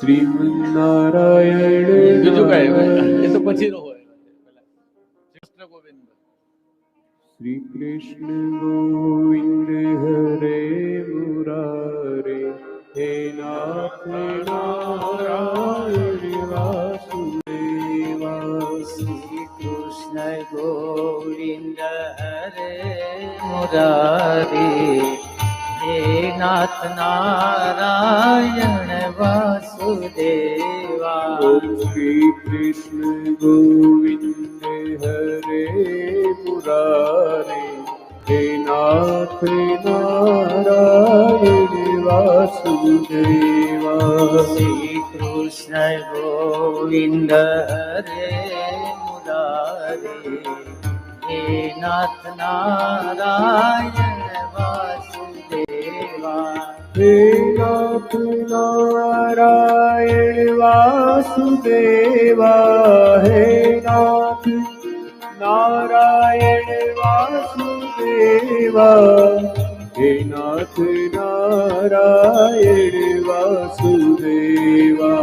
શ્રીમન્નારાયણ બીજું કઈ એ તો પછી નો હોય. કૃષ્ણ ગોવિંદ. શ્રી કૃષ્ણ ગોવિંદ હરે મુરારે હે નાથ નારાયણ વાસુદેવા. શ્રી કૃષ્ણ ગોવિંદ હરે મુરારી હે નાથ નારાયણ વાસુદેવા. શ્રી કૃષ્ણ ગોવિંદ હરે મુરારે હે નાથ નારાયણ વાસુદેવા. શ્રી કૃષ્ણ ગોવિંદ હરે મુરારી હે નાથ નારાયણ વાસુદેવા. હે નાથ નારાયણ વાસુદેવા. હે નાથ નારાયણ વાસુદેવા. હે નાથ નારાયણ વાસુદેવા.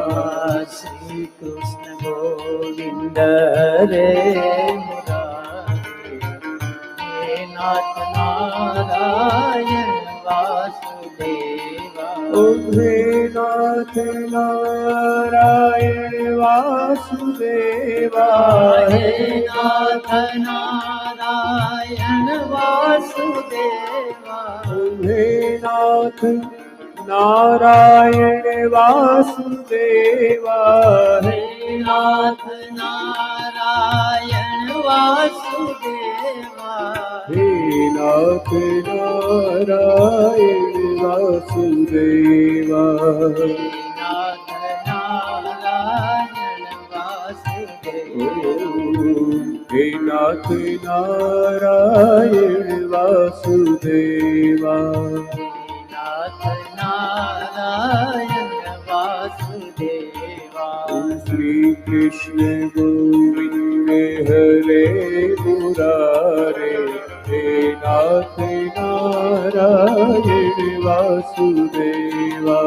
શ્રી કૃષ્ણ ગોવિંદ હરે મુરારી હે નાથ નારાયણ વાસુદેવા. હે નાથ નારાયણ વાસુદેવા. હે નાથ નારાયણ વાસુદેવા. હે નાથ નારાયણ વાસુદેવા. હે નાથ નારાયણ વાસુદેવા. હે નાથ નારાયણ વાસુદેવા. નાથ નારાયણ વાસુદેવા. હે નાથ નારાયણ વાસુદેવા. નાથ નારાયણ વાસુદેવા. શ્રી કૃષ્ણ ગોવિંદ હરે મુરારે હે નાથ નારાયણ વાસુદેવા.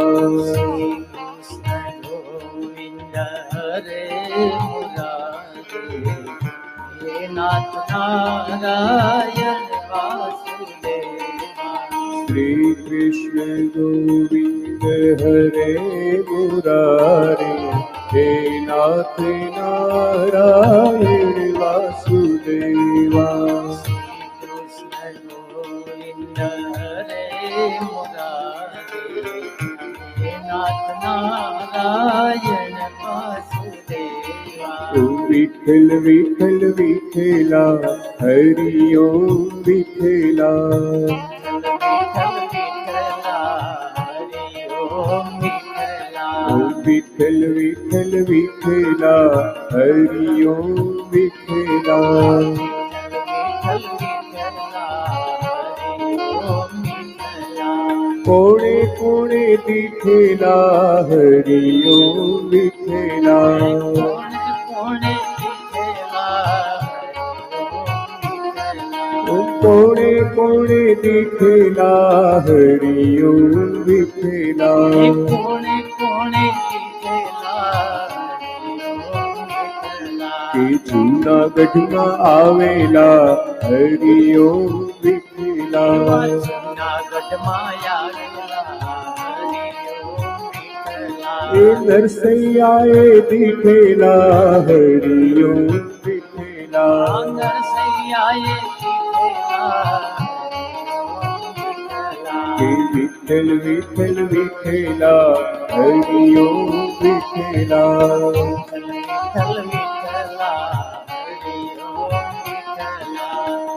શ્રી કૃષ્ણ ગોવિંદ હરે મુરારી હે નાથ નારાયણ વાસુદેવા. શ્રી કૃષ્ણ ગોવિંદ હરે મુરારે હે નાથ નારાયણ વાસુદેવા. કૃષ્ણ ગોવિંદ હરે મુરારી હે નાથ નારાયણ વાસુદેવા. વિઠ્ઠલ વિઠ્ઠલ વિઠ્ઠલા હરિ ઓમ વિઠ્ઠલા. વિઠ્ઠલ વિઠ્ઠલ વિઠ્ઠલા હરિ ઓમ વિઠ્ઠલા. કોણે કોણે દીઠેલા હરિ ઓમ વિઠ્ઠલા. કોણે કોણે દીઠેલા હરિ ઓમ વિઠ્ઠલા. કોણે કોણે કે જૂનાગઢમાં આવેલા હરિ ઓમ વિઠ્ઠલા. એ નરસૈયાએ દીઠેલા હરિ ઓમ વિઠ્ઠલા. કે વિઠ્ઠલ વિઠ્ઠલ વિઠ્ઠલા હરિ ઓમ વિઠ્ઠલા.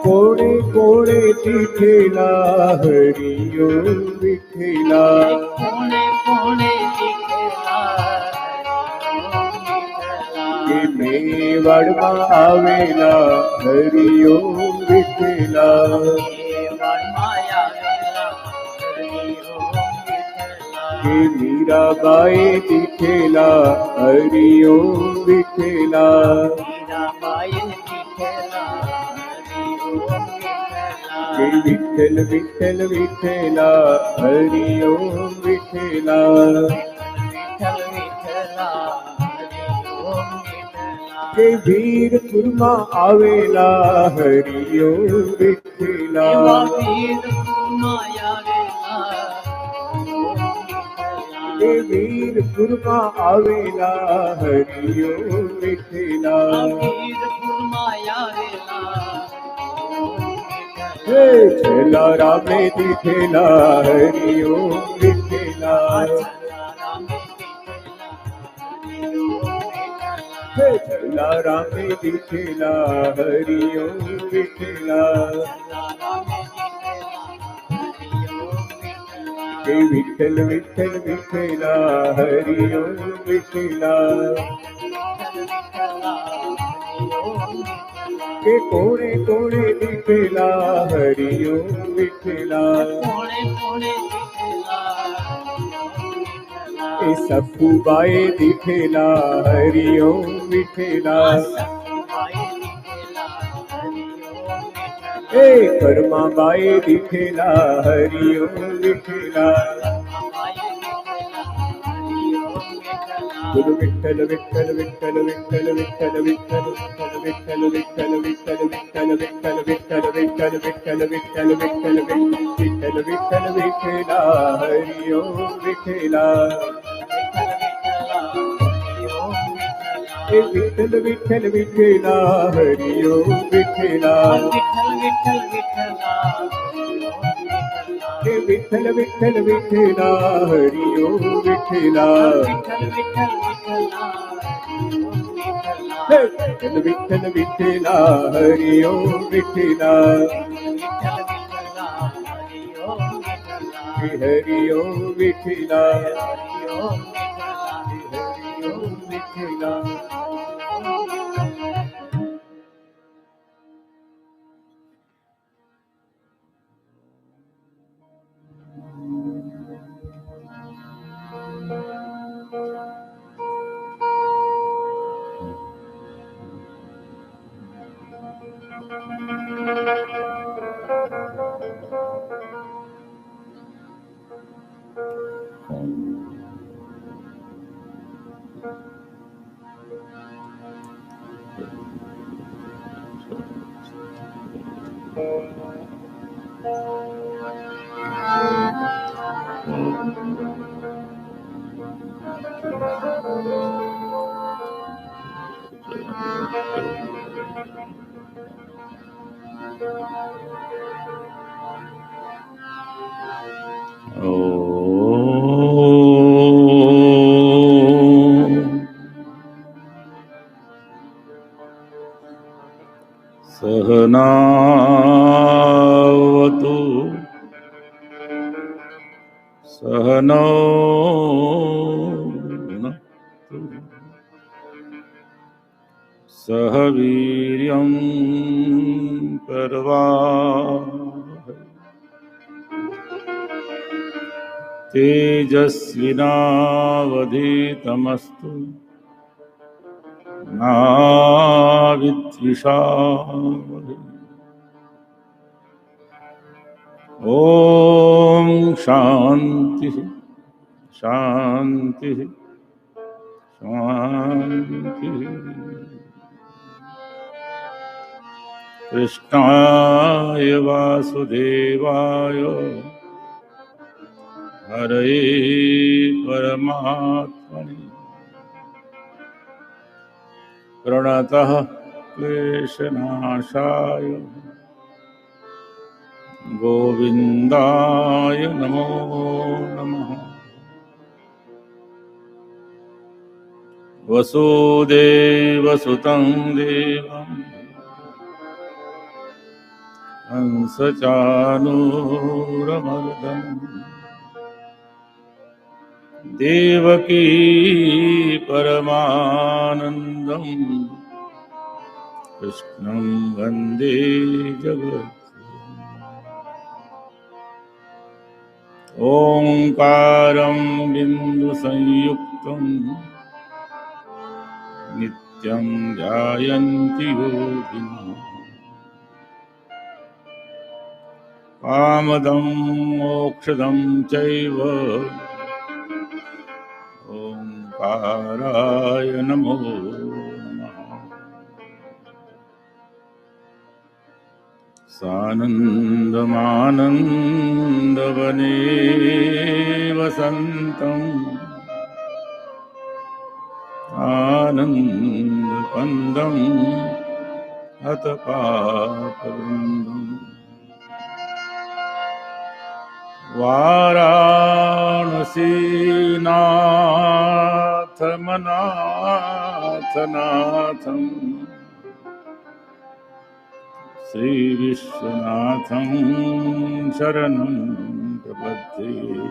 કોણે કોણે દીઠેલા હરિ ઓમ વિઠ્ઠલા. કે મેવાડમાં આવેલા હરિ ઓમ વિઠ્ઠલા. કે મીરાબાઈ દીઠેલા હરિ ઓમ વિઠ્ઠલા. કે વિઠ્ઠલ વિઠ્ઠલ વિઠ્ઠલા હરિ ઓમ વિઠ્ઠલા. કે વીરપુરમાં આવેલા હરિયો વિઠેલા એવા વીરપુરમાં આવેલા કે વીરપુરમાં આવેલા હરિયો વિઠેલા વીરપુરમાં આવેલા હે છેલ્લા રામે દીઠેલા હરિયો વિઠેલા હે છેલ્લા રામે દીઠેલા હરિયો વિઠેલા કે વિઠ્ઠલ વિઠ્ઠલ વિઠેલા હરિયો વિઠેલા કે કોણે કોણે દીઠેલા હરિયો વિઠેલા એ સખુબાએ દીઠેલા હરિયો વિઠેલા એ પરમાબાએ દીઠેલા હરિયો વિઠેલા ગુરુ વિઠ્ઠલ વિઠ્ઠલ વિઠ્ઠલ વિઠ્ઠલ વિઠ્ઠલ વિઠ્ઠલ વિઠ્ઠલ વિઠ્ઠલ વિઠ્ઠલ વિઠ્ઠલ વિઠ્ઠલ વિઠ્ઠલ વિઠ્ઠલ વિઠ્ઠલ વિઠ્ઠલ વિઠ્ઠલ વિઠ્ઠલ વિઠ્ઠલ વિઠેલા હરિયો વિઠેલા એ વિઠ્ઠલ વિઠ્ઠલ વિઠેલા હરિયો વિઠેલા કે વિઠ્ઠલ વિઠ્ઠલ વિઠેલા હરિયો વિઠેલા હે વિઠ્ઠલ વિઠ્ઠલ વિઠેલા હરિયો વિઠેલા હે હરિયો વિઠેલા હરિયો વિઠેલા सहनावतु सहनौ भुनक्तु सह वीर्यं करवावहै तेजस्विनावधीतमस्तु मा विद्विषावहै ॐ शांति शांति शांति। कृष्णाय वासुदेवाय हरे परमात्मने प्रणतः क्लेशनाशाय गोविन्दाय नमो नमः। वसुदेवसुतं देवं हंसचानूरमर्दनं देवकी परमानन्दं कृष्णं वन्दे जगत्। ओंकारं बिन्दुसंयुक्तं नित्यं ध्यायन्ति योगिनः कामदं मोक्षदं चैव ओंकाराय नमो नमः। सानन्दमानन्दवने वसन्तम् आनन्दकन्दम् हतपापवृन्दम् वाराणसीनाथमनाथनाथम् श्रीविश्वनाथं शरणं प्रपद्ये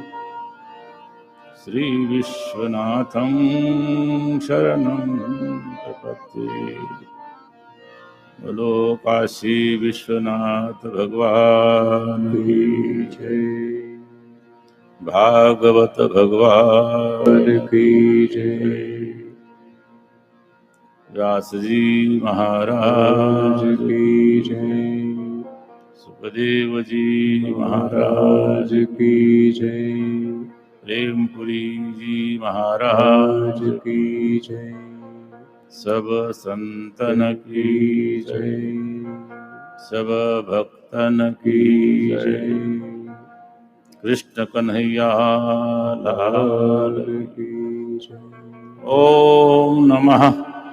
श्रीविश्वनाथं शरणं प्रपद्ये। बोलो काशी विश्वनाथ भगवान की जय। भागवत भगवान की जय। व्यास जी महाराज की जय। सुखदेव जी महाराज की जय। प्रेमपुरी जी महाराज की जय। सब संतन की जय। सब भक्तन की जय। कृष्ण कन्हैया लाल की जय। ओम नमः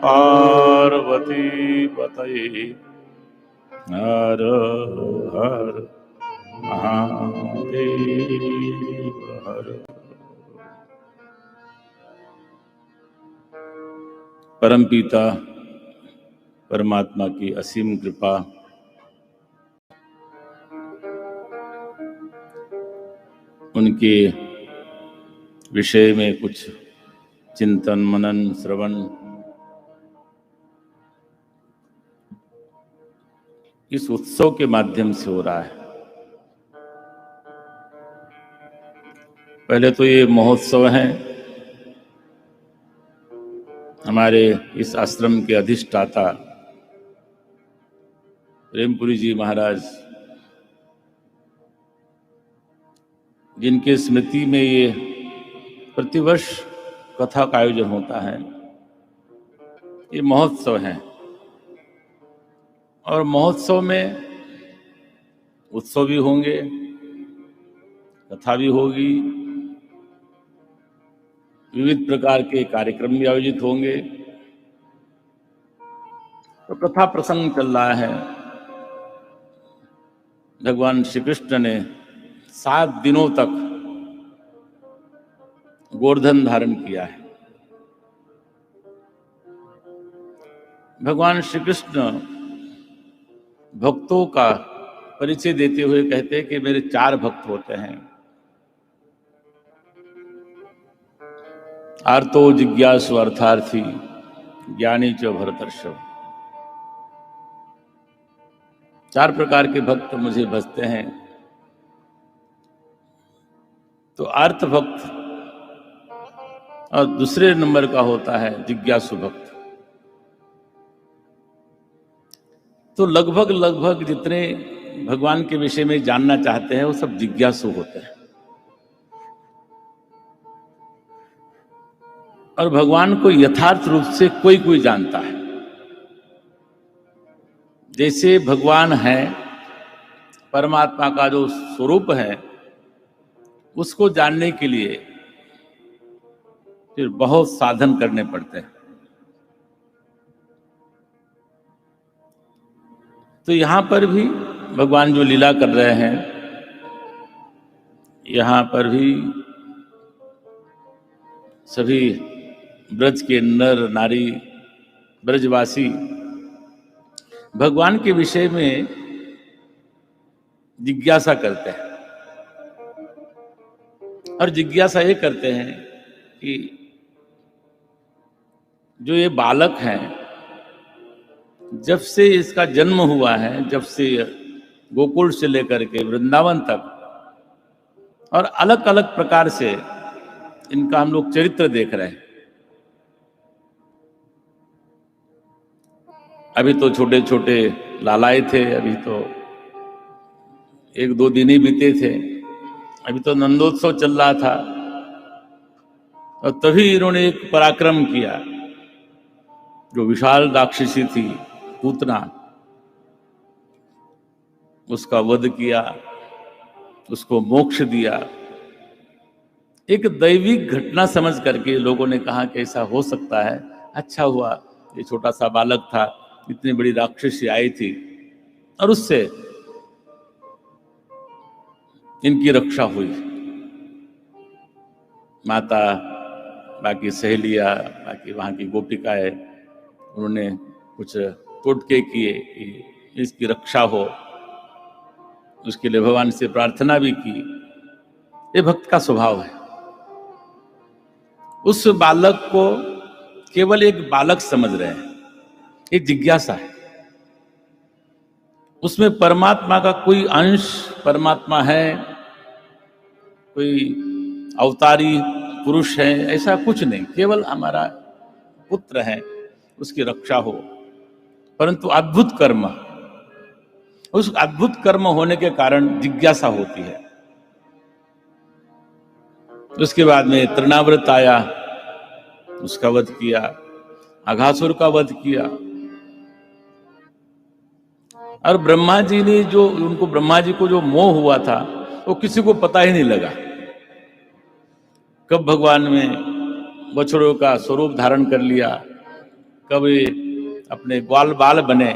पार्वती पतये हर हर महादेव हर। परमपिता परमात्मा की असीम कृपा उनके विषय में कुछ चिंतन मनन श्रवण इस उत्सव के माध्यम से हो रहा है। पहले तो ये महोत्सव है, हमारे इस आश्रम के अधिष्ठाता प्रेमपुरी जी महाराज, जिनके स्मृति में ये प्रतिवर्ष कथा का आयोजन होता है, ये महोत्सव है। और महोत्सव में उत्सव भी होंगे, कथा भी होगी, विविध प्रकार के कार्यक्रम भी आयोजित होंगे। तो कथा प्रसंग चल रहा है। भगवान श्री कृष्ण ने 7 दिनों तक गोवर्धन धारण किया है। भगवान श्री कृष्ण भक्तों का परिचय देते हुए कहते हैं कि मेरे 4 भक्त होते हैं। आर्तो जिज्ञासु अर्थार्थी ज्ञानी च भरतर्षभ। 4 प्रकार के भक्त मुझे भजते हैं। तो अर्थ भक्त और दूसरे नंबर का होता है जिज्ञासु भक्त। तो लगभग जितने भगवान के विषय में जानना चाहते हैं वो सब जिज्ञासु होते हैं। और भगवान को यथार्थ रूप से कोई जानता है। जैसे भगवान है, परमात्मा का जो स्वरूप है, उसको जानने के लिए फिर बहुत साधन करने पड़ते हैं। तो यहां पर भी भगवान जो लीला कर रहे हैं, यहां पर भी सभी ब्रज के नर नारी, ब्रजवासी भगवान के विषय में जिज्ञासा करते हैं। और जिज्ञासा ये करते हैं कि जो ये बालक है, जब से इसका जन्म हुआ है, जब से गोकुल से लेकर के वृंदावन तक, और अलग अलग प्रकार से इनका हम लोग चरित्र देख रहे हैं। अभी तो छोटे छोटे लालाए थे, अभी तो 1-2 दिन ही बीते थे। अभी तो नंदोत्सव चल रहा था और तभी इन्होंने एक पराक्रम किया। जो विशाल राक्षसी थी पूतना, उसका वध किया, उसको मोक्ष दिया। एक दैविक घटना समझ करके लोगों ने कहा कि ऐसा हो सकता है, अच्छा हुआ ये छोटा सा बालक था, इतनी बड़ी राक्षसी आई थी और उससे इनकी रक्षा हुई। माता, बाकी सहेलियां, बाकी वहां की गोपिकाएं, उन्होंने कुछ टोटके किए कि इसकी रक्षा हो, उसके लिए भगवान से प्रार्थना भी की। ये भक्त का स्वभाव है। उस बालक को केवल एक बालक समझ रहे हैं, एक जिज्ञासा है। उसमें परमात्मा का कोई अंश, परमात्मा है, कोई अवतारी पुरुष है, ऐसा कुछ नहीं। केवल हमारा पुत्र है, उसकी रक्षा हो। परंतु अद्भुत कर्म, उस अद्भुत कर्म होने के कारण जिज्ञासा होती है। उसके बाद में तृणाव्रत आया, उसका वध किया, अघासुर का वध किया। और ब्रह्मा जी ने जो, उनको ब्रह्मा जी को जो मोह हुआ था वो किसी को पता ही नहीं लगा। कब भगवान में बछड़ों का स्वरूप धारण कर लिया, कब ये अपने ग्वाल बाल बने,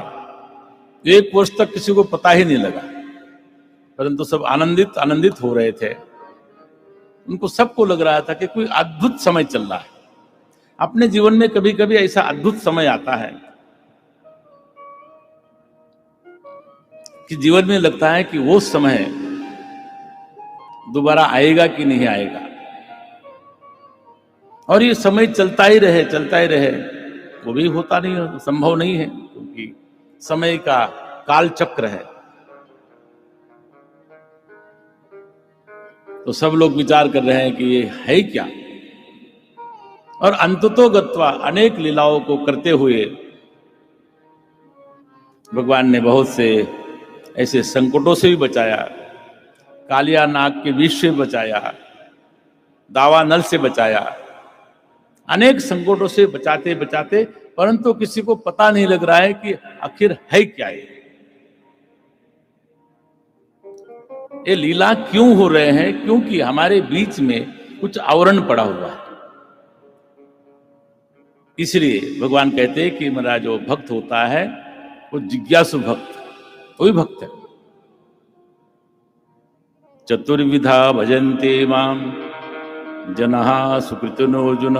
1 वर्ष तक किसी को पता ही नहीं लगा। परंतु सब आनंदित आनंदित हो रहे थे। उनको सबको लग रहा था कि कोई अद्भुत समय चल रहा है। अपने जीवन में कभी कभी ऐसा अद्भुत समय आता है कि जीवन में लगता है कि वो समय दोबारा आएगा कि नहीं आएगा, और ये समय चलता ही रहे, चलता ही रहे। वो भी होता नहीं है, संभव नहीं है, क्योंकि समय का काल चक्र है। तो सब लोग विचार कर रहे हैं कि ये है क्या। और अंततो गत्वा अनेक लीलाओं को करते हुए भगवान ने बहुत से ऐसे संकटों से भी बचाया। कालिया नाग के विष से बचाया, दावा नल से बचाया, अनेक संकटों से बचाते बचाते, परंतु किसी को पता नहीं लग रहा है कि आखिर है क्या ये लीला क्यों हो रहे हैं। क्योंकि हमारे बीच में कुछ आवरण पड़ा हुआ है। इसलिए भगवान कहते हैं कि मेरा जो भक्त होता है वो जिज्ञासु भक्त, वही भक्त है। चतुर्विधा भजन्ते माम जनः सुकृतिनोऽर्जुन,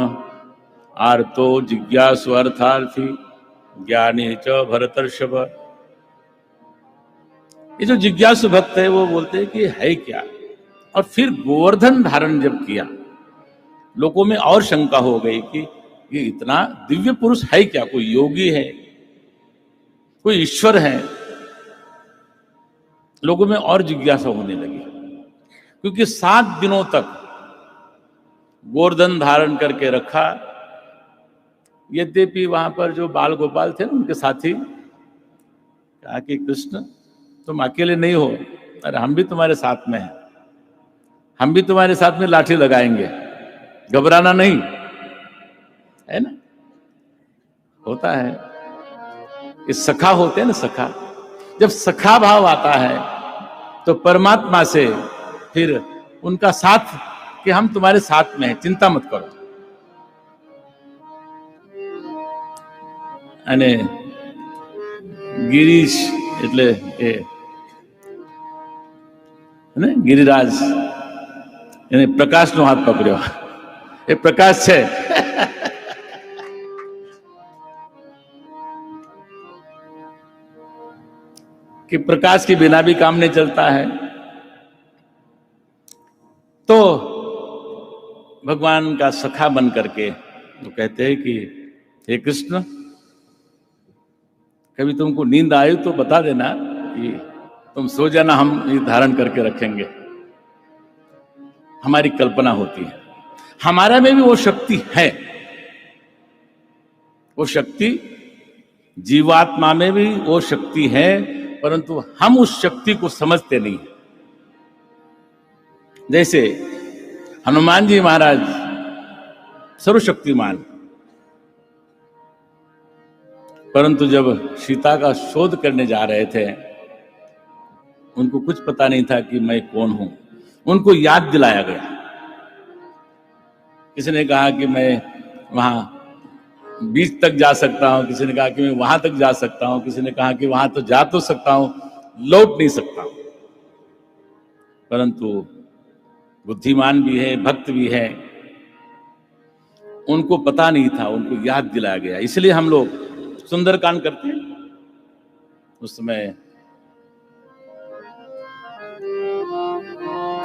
आर्तो जिज्ञासु अर्थार्थी ज्ञानी च भरतर्षभ। ये जो जिज्ञासु भक्त है वो बोलते हैं कि है क्या। और फिर गोवर्धन धारण जब किया, लोगों में और शंका हो गई कि ये इतना दिव्य पुरुष है क्या, कोई योगी है, कोई ईश्वर है। लोगों में और जिज्ञासा होने लगी, क्योंकि 7 दिनों तक गोवर्धन धारण करके रखा। यद्यपि वहां पर जो बाल गोपाल थे ना, उनके साथी, कहा कि कृष्ण तुम अकेले नहीं हो, अरे हम भी तुम्हारे साथ में हैं, हम भी तुम्हारे साथ में लाठी लगाएंगे, घबराना नहीं, है ना। होता है, ये सखा होते हैं ना, सखा। जब सखा भाव आता है तो परमात्मा से फिर उनका साथ, कि हम तुम्हारे साथ में हैं, चिंता मत करो। અને ગિરીશ એટલે એ ને ગિરિરાજ એને પ્રકાશનો હાથ પકડ્યો, એ પ્રકાશ છે। कि प्रकाश के बिना भी काम नहीं चलता है। तो भगवान का सखा बन करके वो कहते हैं कि हे कृष्ण, कभी तुमको नींद आई तो बता देना कि तुम सो जाना, हम ये धारण करके रखेंगे। हमारी कल्पना होती है, हमारे में भी वो शक्ति है, वो शक्ति जीवात्मा में भी वो शक्ति है, परंतु हम उस शक्ति को समझते नहीं। जैसे हनुमान जी महाराज सर्वशक्तिमान, परंतु जब सीता का शोध करने जा रहे थे उनको कुछ पता नहीं था कि मैं कौन हूं। उनको याद दिलाया गया। किसी ने कहा कि मैं वहां बीच तक जा सकता हूं, किसी ने कहा कि मैं वहां तक जा सकता हूं, किसी ने कहा कि वहां तो जा तो सकता हूं, लौट नहीं सकता। परंतु बुद्धिमान भी है, भक्त भी है, उनको पता नहीं था, उनको याद दिलाया गया। इसलिए हम लोग सुंदरकांड करते हैं। उस समय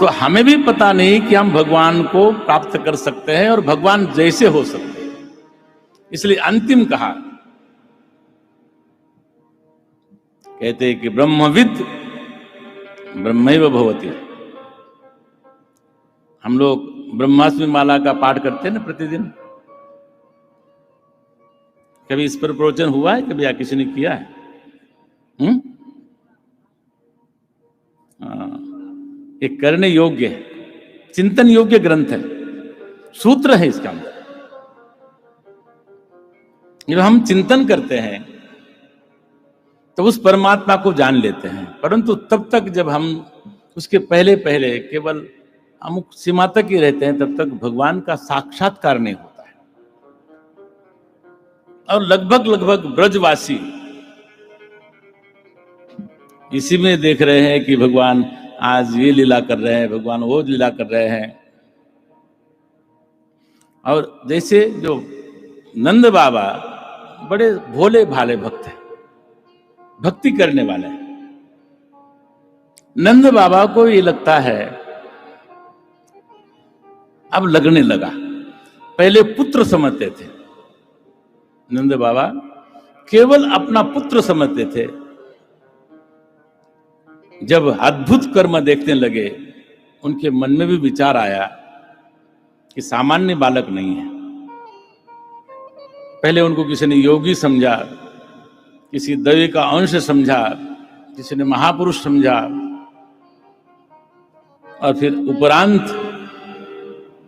तो हमें भी पता नहीं कि हम भगवान को प्राप्त कर सकते हैं और भगवान जैसे हो सकते हैं। इसलिए अंतिम कहा, कहते हैं कि ब्रह्मविद ब्रह्मैव भवति। हम लोग ब्रह्मास्मि माला का पाठ करते हैं ना प्रतिदिन। कभी इस पर प्रवचन हुआ है? कभी या किसी ने किया है? एक करने योग्य है, चिंतन योग्य ग्रंथ है, सूत्र है इसका अंदर। जब हम चिंतन करते हैं तो उस परमात्मा को जान लेते हैं, परंतु तब तक जब हम उसके पहले पहले केवल अमुक सीमा तक ही रहते हैं, तब तक भगवान का साक्षात्कार नहीं होता है। और लगभग ब्रजवासी इसी में देख रहे हैं कि भगवान आज ये लीला कर रहे हैं, भगवान वो लीला कर रहे हैं। और जैसे जो नंद बाबा बड़े भोले भाले भक्त हैं, भक्ति करने वाले हैं। नंद बाबा को ये लगता है, अब लगने लगा। पहले पुत्र समझते थे नंद बाबा, केवल अपना पुत्र समझते थे। जब अद्भुत कर्म देखने लगे, उनके मन में भी विचार आया कि सामान्य बालक नहीं है। पहले उनको किसी ने योगी समझा, किसी दैव का अंश समझा, किसी ने महापुरुष समझा, और फिर उपरांत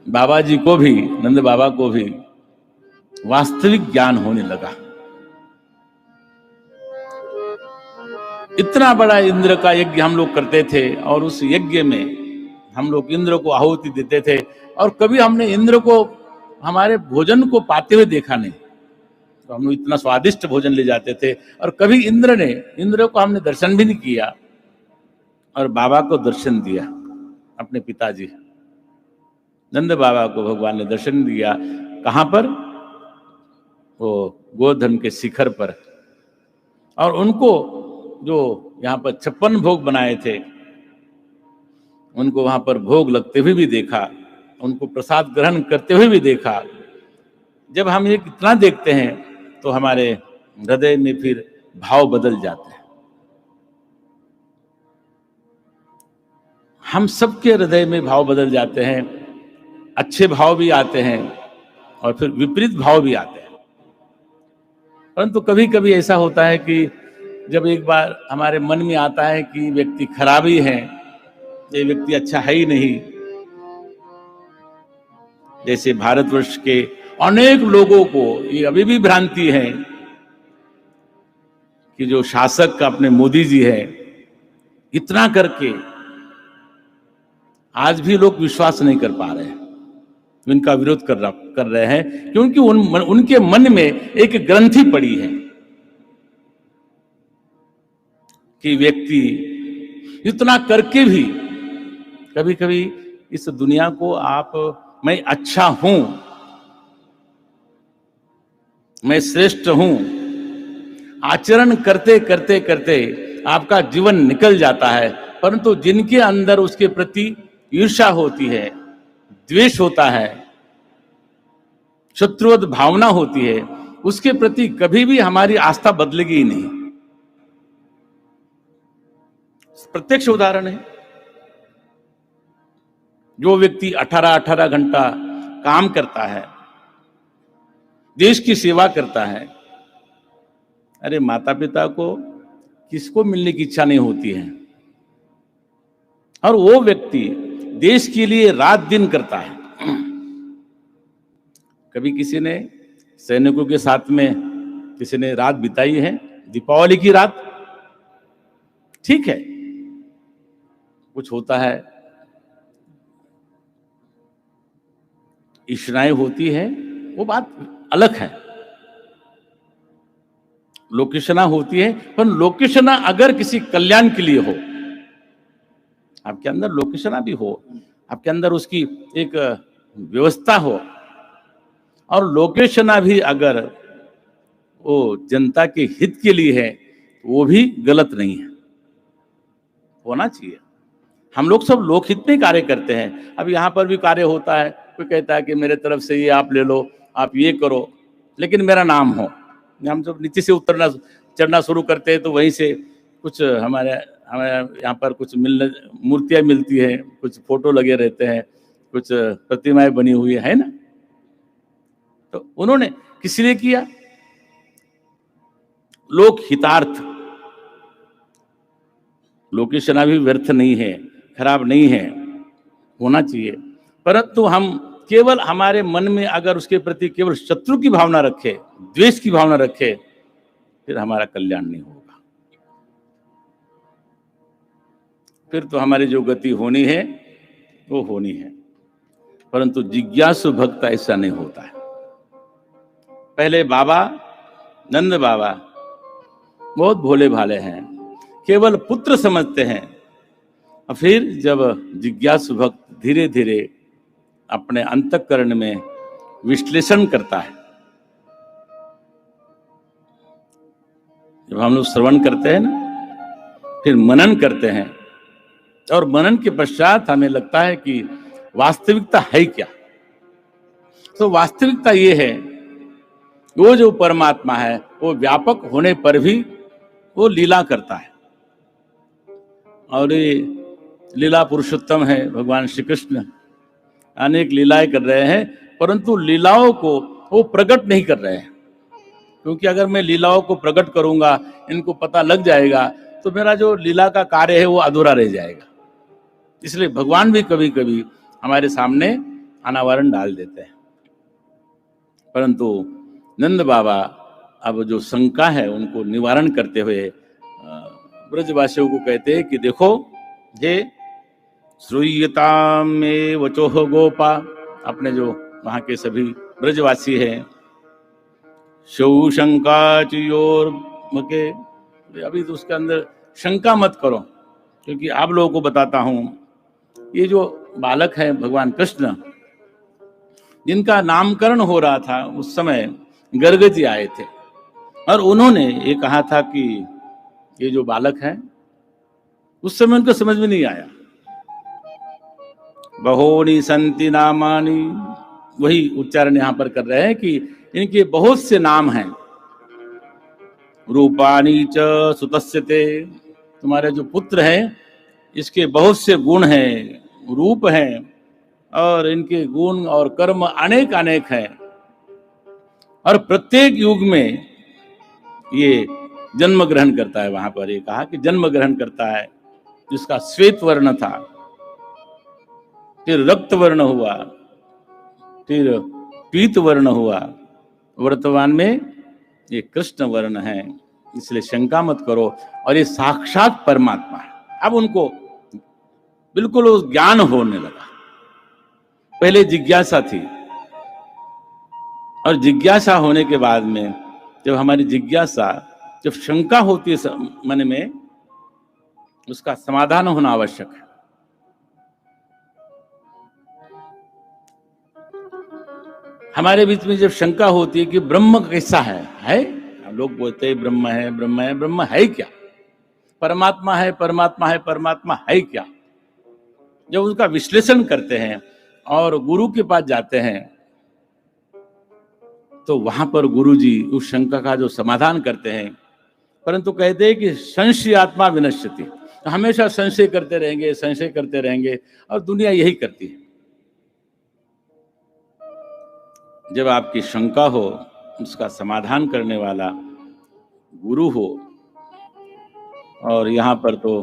बाबा जी को भी, नंद बाबा को भी वास्तविक ज्ञान होने लगा। इतना बड़ा इंद्र का यज्ञ हम लोग करते थे, और उस यज्ञ में हम लोग इंद्र को आहुति देते थे, और कभी हमने इंद्र को हमारे भोजन को पाते हुए देखा नहीं। तो हम लोग इतना स्वादिष्ट भोजन ले जाते थे, और कभी इंद्र को हमने दर्शन भी नहीं किया। और बाबा को दर्शन दिया, अपने पिताजी नंद बाबा को भगवान ने दर्शन दिया। कहां पर? वो गोधन के शिखर पर। और उनको जो यहाँ पर 56 भोग बनाए थे, उनको वहां पर भोग लगते हुए भी देखा, उनको प्रसाद ग्रहण करते हुए भी देखा। जब हम ये इतना देखते हैं तो हमारे हृदय में फिर भाव बदल जाते हैं। हम सबके हृदय में भाव बदल जाते हैं। अच्छे भाव भी आते हैं और फिर विपरीत भाव भी आते हैं। परंतु कभी कभी ऐसा होता है कि जब एक बार हमारे मन में आता है कि व्यक्ति खराब ही है, ये व्यक्ति अच्छा है ही नहीं। जैसे भारतवर्ष के अनेक लोगों को ये अभी भी भ्रांति है कि जो शासक अपने मोदी जी है, इतना करके आज भी लोग विश्वास नहीं कर पा रहे हैं, इनका विरोध कर रहे हैं, क्योंकि उनके मन में एक ग्रंथि पड़ी है कि व्यक्ति इतना करके भी कभी कभी इस दुनिया को मैं अच्छा हूं, मैं श्रेष्ठ हूं, आचरण करते करते करते आपका जीवन निकल जाता है। परंतु जिनके अंदर उसके प्रति ईर्ष्या होती है, द्वेष होता है, शत्रुवत भावना होती है, उसके प्रति कभी भी हमारी आस्था बदलेगी ही नहीं। प्रत्यक्ष उदाहरण है। जो व्यक्ति 18 घंटा काम करता है, देश की सेवा करता है, अरे माता पिता को किसको मिलने की इच्छा नहीं होती है, और वो व्यक्ति देश के लिए रात दिन करता है। कभी किसी ने सैनिकों के साथ में किसी ने रात बिताई है, दीपावली की रात? ठीक है, कुछ होता है, इच्छाएं होती है, वो बात अलग है। लोकेशना होती है, पर लोकेशना अगर किसी कल्याण के लिए हो, आपके अंदर लोकेशना भी हो, आपके अंदर उसकी एक व्यवस्था हो, और लोकेशना भी अगर वो जनता के हित के लिए है, वो भी गलत नहीं है, होना चाहिए। हम लोग सब लोकहित में कार्य करते हैं। अब यहाँ पर भी कार्य होता है, कोई कहता है कि मेरे तरफ से ये आप ले लो, आप ये करो, लेकिन मेरा नाम हो। हम जब नीचे से उतरना चढ़ना शुरू करते हैं तो वहीं से कुछ हमारे यहाँ पर कुछ मूर्तियाँ मिलती है, कुछ फोटो लगे रहते हैं, कुछ प्रतिमाएं बनी हुई है ना। तो उन्होंने किस लिए किया? लोक हितार्थ। लोकेशना भी व्यर्थ नहीं है, खराब नहीं है, होना चाहिए, परंतु हम केवल हमारे मन में अगर उसके प्रति केवल शत्रु की भावना रखे, द्वेष की भावना रखे, फिर हमारा कल्याण नहीं होगा। फिर तो हमारी जो गति होनी है वो होनी है, परंतु जिज्ञासु भक्त ऐसा नहीं होता है। पहले बाबा नंद बाबा बहुत भोले भाले हैं, केवल पुत्र समझते हैं, और फिर जब जिज्ञासु भक्त धीरे धीरे अपने अंतःकरण में विश्लेषण करता है, जब हम लोग श्रवण करते हैं ना, फिर मनन करते हैं, और मनन के पश्चात हमें लगता है कि वास्तविकता है क्या। तो वास्तविकता ये है, वो जो परमात्मा है वो व्यापक होने पर भी वो लीला करता है, और ये लीला पुरुषोत्तम है। भगवान श्री कृष्ण अनेक लीलाएं कर रहे हैं, परंतु लीलाओं को वो प्रकट नहीं कर रहे हैं, क्योंकि अगर मैं लीलाओं को प्रकट करूंगा, इनको पता लग जाएगा, तो मेरा जो लीला का कार्य है वो अधूरा रह जाएगा। इसलिए भगवान भी कभी कभी हमारे सामने अनावरण डाल देते हैं। परंतु नंद बाबा अब जो शंका है उनको निवारण करते हुए ब्रजवासियों को कहते हैं कि देखो, ये श्रूयताम में वचोह गोपा, अपने जो वहां के सभी ब्रजवासी हैं, शौ शंका चयोर मके, अभी तो उसके अंदर शंका मत करो, क्योंकि आप लोगों को बताता हूं, ये जो बालक है भगवान कृष्ण, जिनका नामकरण हो रहा था, उस समय गर्ग जी आए थे, और उन्होंने ये कहा था कि ये जो बालक है, उस समय उनको समझ में नहीं आया। बहोनी संति नामानी, वही उच्चारण यहां पर कर रहे हैं कि इनके बहुत से नाम हैं। रूपानी च सुतस्यते, तुम्हारे जो पुत्र हैं इसके बहुत से गुण हैं, रूप हैं, और इनके गुण और कर्म अनेक अनेक हैं, और प्रत्येक युग में ये जन्म ग्रहण करता है। वहां पर ये कहा कि जन्म ग्रहण करता है, जिसका श्वेत वर्ण था, फिर रक्त वर्ण हुआ, फिर पीत वर्ण हुआ, वर्तमान में ये कृष्ण वर्ण है। इसलिए शंका मत करो, और ये साक्षात परमात्मा है। अब उनको बिल्कुल उस ज्ञान होने लगा। पहले जिज्ञासा थी, और जिज्ञासा होने के बाद में जब हमारी जिज्ञासा, जब शंका होती है मन में, उसका समाधान होना आवश्यक है। हमारे बीच में जब शंका होती है कि ब्रह्म कैसा है, लोग बोलते हैं ब्रह्म है, ब्रह्म है, ब्रह्म है क्या, परमात्मा है, परमात्मा है, परमात्मा है क्या। जब उसका विश्लेषण करते हैं और गुरु के पास जाते हैं, तो वहां पर गुरु जी उस शंका का जो समाधान करते हैं, परंतु कहते हैं कि संशय आत्मा विनश्यति, हमेशा संशय करते रहेंगे, संशय करते रहेंगे, और दुनिया यही करती है। जब आपकी शंका हो, उसका समाधान करने वाला गुरु हो, और यहाँ पर तो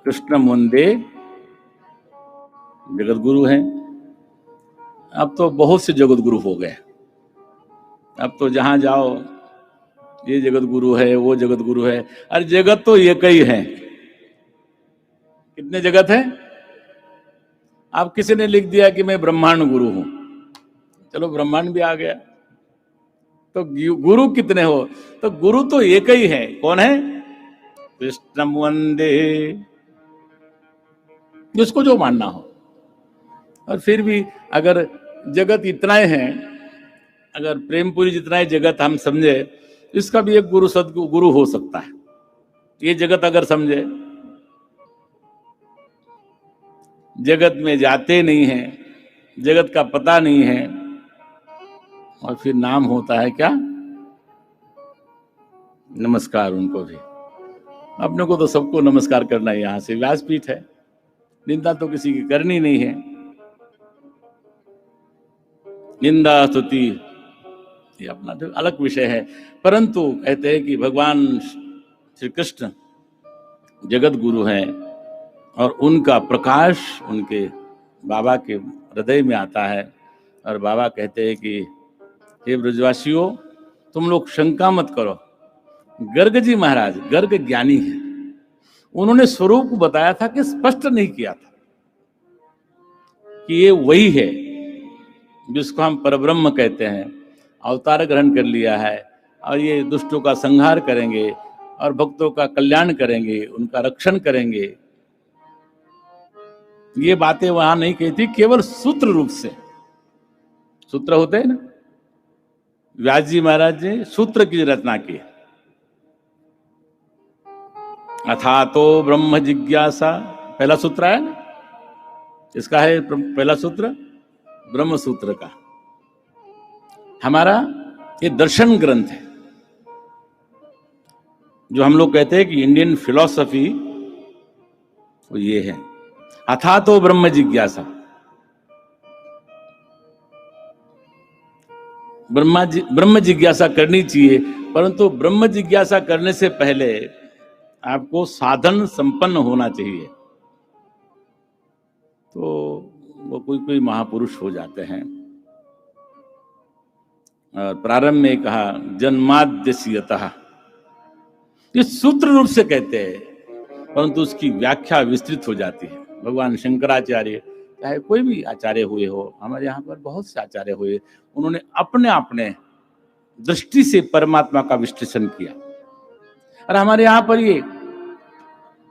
कृष्ण वंदे जगत गुरु हैं। अब तो बहुत से जगत गुरु हो गए, अब तो जहां जाओ ये जगत गुरु है, वो जगत गुरु है। अरे जगत तो एक ही है। कितने जगत है? आप किसी ने लिख दिया कि मैं ब्रह्मांड गुरु हूं, चलो ब्रह्मांड भी आ गया। तो गुरु कितने हो? तो गुरु तो एक ही है। कौन है? कृष्णम वंदे, जिसको जो मानना हो। और फिर भी अगर जगत इतना ही है, अगर प्रेमपुरी जितना ही जगत हम समझे, इसका भी एक गुरु सदगुरु हो सकता है। ये जगत अगर समझे, जगत में जाते नहीं हैं, जगत का पता नहीं है, और फिर नाम होता है क्या? नमस्कार उनको भी। अपने को तो सबको नमस्कार करना है, यहां से व्यासपीठ है, निंदा तो किसी की करनी नहीं है। निंदा स्तुति ये अपना तो अलग विषय है, परंतु कहते हैं कि भगवान श्री कृष्ण जगत गुरु हैं और उनका प्रकाश उनके बाबा के हृदय में आता है। और बाबा कहते हैं कि हे ब्रजवासियों, तुम लोग शंका मत करो। गर्ग जी महाराज गर्ग ज्ञानी है, उन्होंने स्वरूप बताया था कि स्पष्ट नहीं किया था कि ये वही है जिसको हम परब्रह्म कहते हैं, अवतार ग्रहण कर लिया है और ये दुष्टों का संहार करेंगे और भक्तों का कल्याण करेंगे, उनका रक्षण करेंगे। ये बातें वहां नहीं कही थी, केवल सूत्र रूप से। सूत्र होते हैं ना, व्यास जी महाराज ने सूत्र की रचना की। अथा तो ब्रह्म जिज्ञासा, पहला सूत्र है ना, इसका है पहला सूत्र ब्रह्म सूत्र का। हमारा ये दर्शन ग्रंथ है, जो हम लोग कहते हैं कि इंडियन फिलॉसफी, वो ये है। अथा तो ब्रह्म जिज्ञासा, ब्रह्म जिज्ञासा करनी चाहिए, परंतु ब्रह्म जिज्ञासा करने से पहले आपको साधन संपन्न होना चाहिए। तो वो कोई महापुरुष हो जाते हैं। और प्रारंभ में कहा जन्माद्यस्यतः, ये सूत्र रूप से कहते हैं, परंतु उसकी व्याख्या विस्तृत हो जाती है। भगवान शंकराचार्य, चाहे कोई भी आचार्य हुए हो, हमारे यहाँ पर बहुत से आचार्य हुए, उन्होंने अपने अपने दृष्टि से परमात्मा का विश्लेषण किया। और हमारे यहाँ पर ये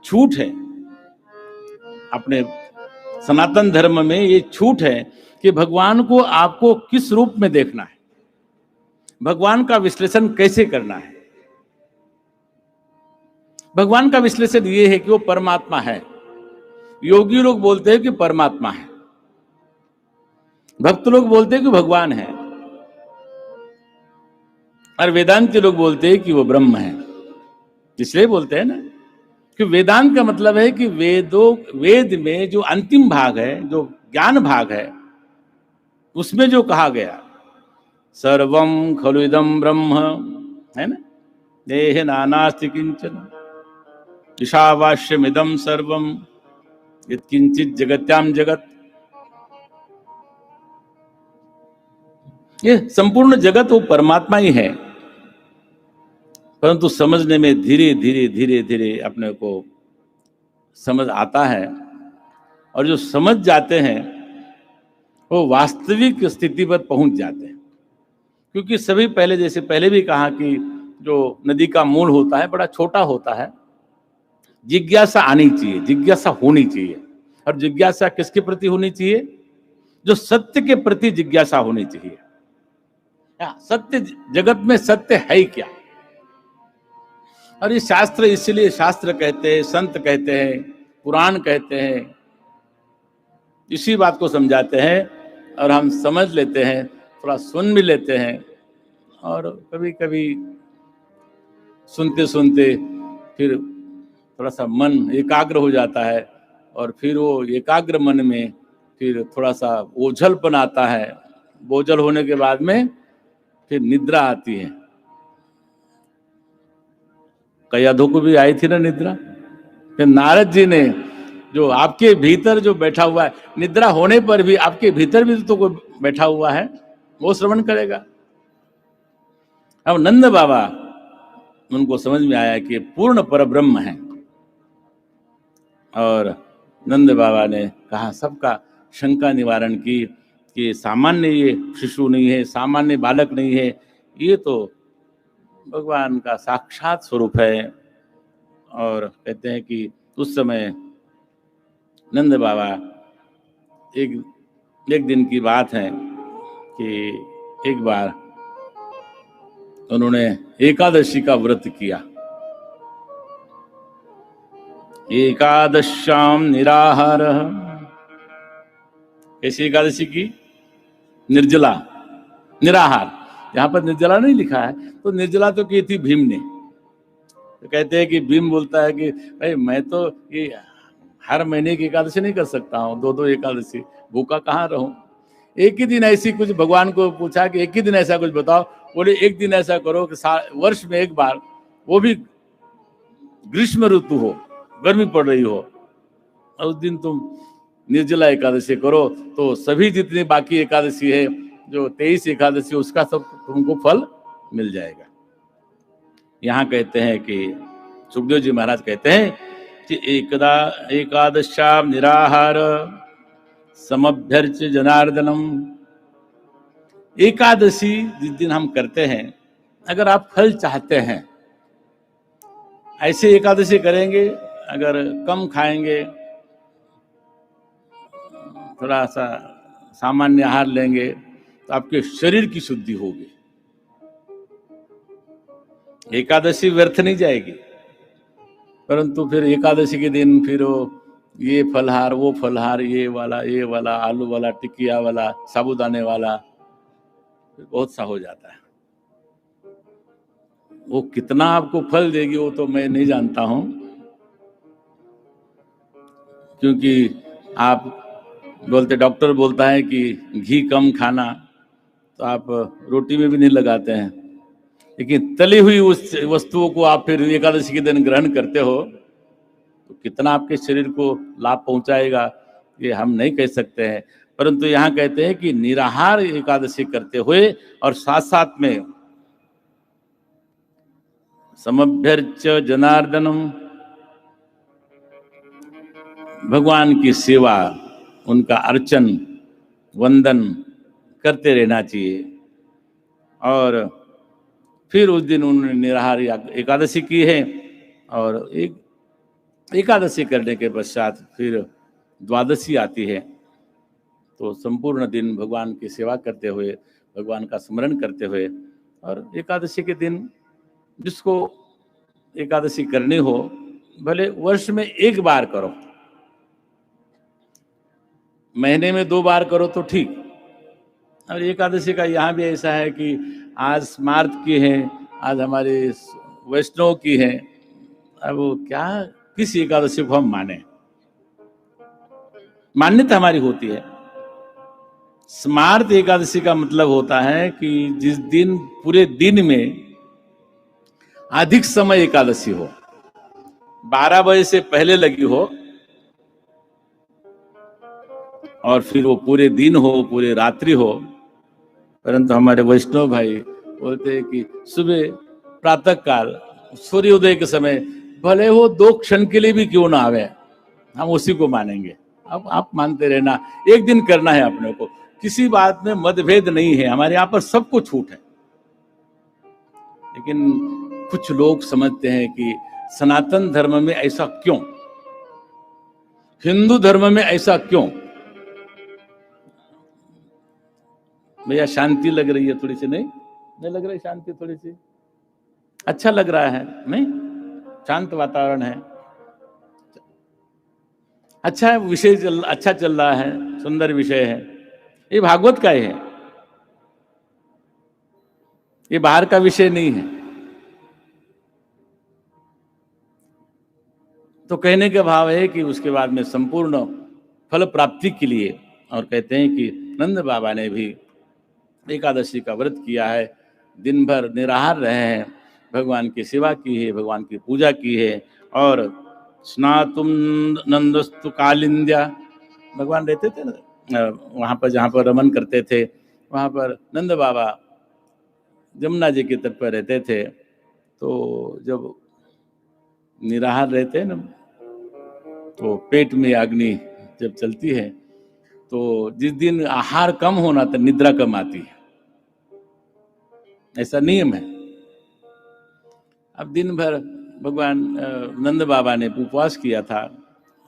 छूट है, अपने सनातन धर्म में ये छूट है कि भगवान को आपको किस रूप में देखना है, भगवान का विश्लेषण कैसे करना है। भगवान का विश्लेषण ये है कि वो परमात्मा है। योगी लोग बोलते हैं कि परमात्मा है, भक्त लोग बोलते हैं कि भगवान है, और वेदांती लोग बोलते हैं कि वो ब्रह्म है। इसलिए बोलते हैं ना कि वेदांत का मतलब है कि वेद में जो अंतिम भाग है, जो ज्ञान भाग है, उसमें जो कहा गया सर्वम खलु इदं ब्रह्म, है ना, देह नानास्ति किंचन ईशावास्यमिदं सर्वम यत्किंचित् जगत्याम जगत, ये संपूर्ण जगत वो परमात्मा ही है। परंतु समझने में धीरे धीरे अपने को समझ आता है, और जो समझ जाते हैं वो वास्तविक स्थिति पर पहुंच जाते हैं। क्योंकि सभी पहले भी कहा कि जो नदी का मूल होता है बड़ा छोटा होता है, जिज्ञासा आनी चाहिए, जिज्ञासा होनी चाहिए। और जिज्ञासा किसके प्रति होनी चाहिए? जो सत्य के प्रति जिज्ञासा होनी चाहिए। सत्य, जगत में सत्य है ही क्या? और ये शास्त्र, इसलिए शास्त्र कहते हैं, संत कहते हैं, पुराण कहते हैं, इसी बात को समझाते हैं। और हम समझ लेते हैं, थोड़ा सुन भी लेते हैं, और कभी कभी सुनते सुनते फिर थोड़ा सा मन एकाग्र हो जाता है, और फिर वो एकाग्र मन में फिर थोड़ा सा ओझलपन आता है। बोझल होने के बाद में फिर निद्रा आती है। कयाधो को भी आई थी ना निद्रा। फिर नारद जी ने, जो आपके भीतर जो बैठा हुआ है, निद्रा होने पर भी आपके भीतर भी तो कोई बैठा हुआ है, वो श्रवण करेगा। अब नंद बाबा, उनको समझ में आया कि पूर्ण परब्रह्म है, और नंद बाबा ने कहा सबका शंका निवारण की कि सामान्य ये शिशु नहीं है, सामान्य बालक नहीं है, ये तो भगवान का साक्षात स्वरूप है। और कहते हैं कि उस समय नंद बाबा, एक दिन की बात है कि एक बार उन्होंने एकादशी का व्रत किया। एकादश्याम निराहार, कैसी एकादशी की? निर्जला, निराहार। यहां पर निर्जला नहीं लिखा है, तो निर्जला तो की थी भीम ने। तो कहते हैं कि भीम बोलता है कि भाई मैं तो ये हर महीने की एकादशी नहीं कर सकता हूँ, दो एकादशी, भूखा कहाँ रहूं। एक ही दिन ऐसी कुछ, भगवान को पूछा कि एक ही दिन ऐसा कुछ बताओ। बोले एक दिन ऐसा करो कि वर्ष में एक बार, वो भी ग्रीष्म ऋतु हो, गर्मी पड़ रही हो, और उस दिन तुम निर्जला एकादशी करो, तो सभी जितनी बाकी एकादशी है, जो 23 एकादशी, उसका सब तुमको फल मिल जाएगा। यहाँ कहते हैं कि सुखदेव जी महाराज कहते हैं कि एकदा एकादश्याम निराहार समभ्यर्च जनार्दनम। एकादशी जिस दिन हम करते हैं, अगर आप फल चाहते हैं, ऐसे एकादशी करेंगे, अगर कम खाएंगे, थोड़ा सा सामान्य आहार लेंगे, तो आपके शरीर की शुद्धि होगी। एकादशी व्यर्थ नहीं जाएगी। परंतु फिर एकादशी के दिन फिर ये फलहार, वो फलहार, ये वाला, आलू वाला, टिकिया वाला, साबुदाने वाला, बहुत सा हो जाता है। वो कितना आपको फल देगी वो तो मैं नहीं जानता हूं, क्योंकि आप बोलते, डॉक्टर बोलता है कि घी कम खाना, तो आप रोटी में भी नहीं लगाते हैं, लेकिन तली हुई उस वस्तुओं को आप फिर एकादशी के दिन ग्रहण करते हो, तो कितना आपके शरीर को लाभ पहुंचाएगा ये हम नहीं कह सकते हैं। परंतु यहाँ कहते हैं कि निराहार एकादशी करते हुए और साथ साथ में समभ्यर्च जनार्दनम, भगवान की सेवा, उनका अर्चन वंदन करते रहना चाहिए। और फिर उस दिन उन्होंने निराहार एकादशी की है, और एक एकादशी करने के पश्चात फिर द्वादशी आती है, तो संपूर्ण दिन भगवान की सेवा करते हुए, भगवान का स्मरण करते हुए, और एकादशी के दिन जिसको एकादशी करनी हो, भले वर्ष में एक बार करो, महीने में 2 बार करो तो ठीक। और एकादशी का यहाँ भी ऐसा है कि आज स्मार्त की है, आज हमारे वैष्णव की है। अब वो क्या, किस एकादशी को हम माने? मान्यता हमारी होती है। स्मार्त एकादशी का मतलब होता है कि जिस दिन पूरे दिन में अधिक समय एकादशी हो, 12 बजे से पहले लगी हो, और फिर वो पूरे दिन हो, पूरे रात्रि हो। परंतु हमारे वैष्णव भाई बोलते हैं कि सुबह प्रातः काल सूर्योदय के समय, भले वो 2 क्षण के लिए भी क्यों ना आवे, हम उसी को मानेंगे। अब आप मानते रहना, एक दिन करना है अपने को, किसी बात में मतभेद नहीं है, हमारे यहाँ पर सबको छूट है। लेकिन कुछ लोग समझते हैं कि सनातन धर्म में ऐसा क्यों, हिंदू धर्म में ऐसा क्यों? भैया शांति लग रही है थोड़ी सी, नहीं लग रही शांति थोड़ी सी? अच्छा लग रहा है, नहीं? शांत वातावरण है, अच्छा है, विषय अच्छा चल रहा है, सुंदर विषय है। ये भागवत का है, ये बाहर का विषय नहीं है। तो कहने का भाव है कि उसके बाद में संपूर्ण फल प्राप्ति के लिए, और कहते हैं कि नंद बाबा ने भी एकादशी का व्रत किया है, दिन भर निराहार रहे हैं, भगवान की सेवा की है, भगवान की पूजा की है। और स्नातुम नंदस्तु कालिंद्या, भगवान रहते थे ना वहाँ पर, जहाँ पर रमन करते थे, वहाँ पर नंद बाबा जमुना जी के तट पर रहते थे। तो जब निराहार रहते हैं ना, तो पेट में अग्नि जब चलती है, तो जिस दिन आहार कम होना तो निद्रा कम आती है, ऐसा नियम है। अब दिन भर भगवान नंद बाबा ने उपवास किया था,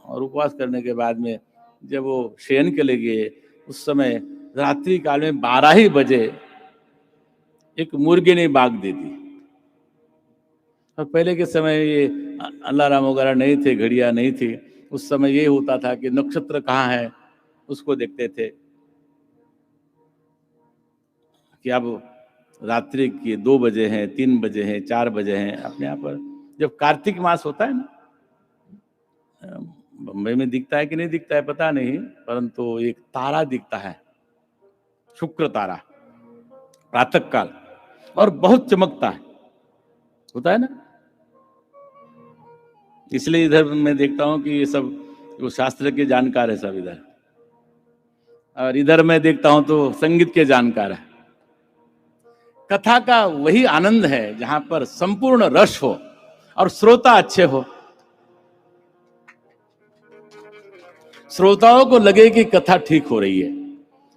और उपवास करने के बाद में जब वो शयन के लिए गए, उस समय रात्रि काल में 12 ही बजे एक मुर्गे ने बाग दे दी। और पहले के समय ये अलार्म वगैरह नहीं थे, घड़ियां नहीं थी, उस समय ये होता था कि नक्षत्र कहाँ है उसको देखते थे कि अब रात्रि के 2 बजे हैं, 3 बजे हैं, 4 बजे हैं। अपने यहाँ पर जब कार्तिक मास होता है ना, बम्बई में दिखता है कि नहीं दिखता है पता नहीं, परंतु एक तारा दिखता है, शुक्र तारा, प्रातः काल, और बहुत चमकता है, होता है ना। इसलिए इधर मैं देखता हूं कि ये सब जो शास्त्र के जानकार है सब इधर, और इधर मैं देखता हूं तो संगीत के जानकार है। कथा का वही आनंद है जहां पर संपूर्ण रस हो और श्रोता अच्छे हो। श्रोताओं को लगे कि कथा ठीक हो रही है,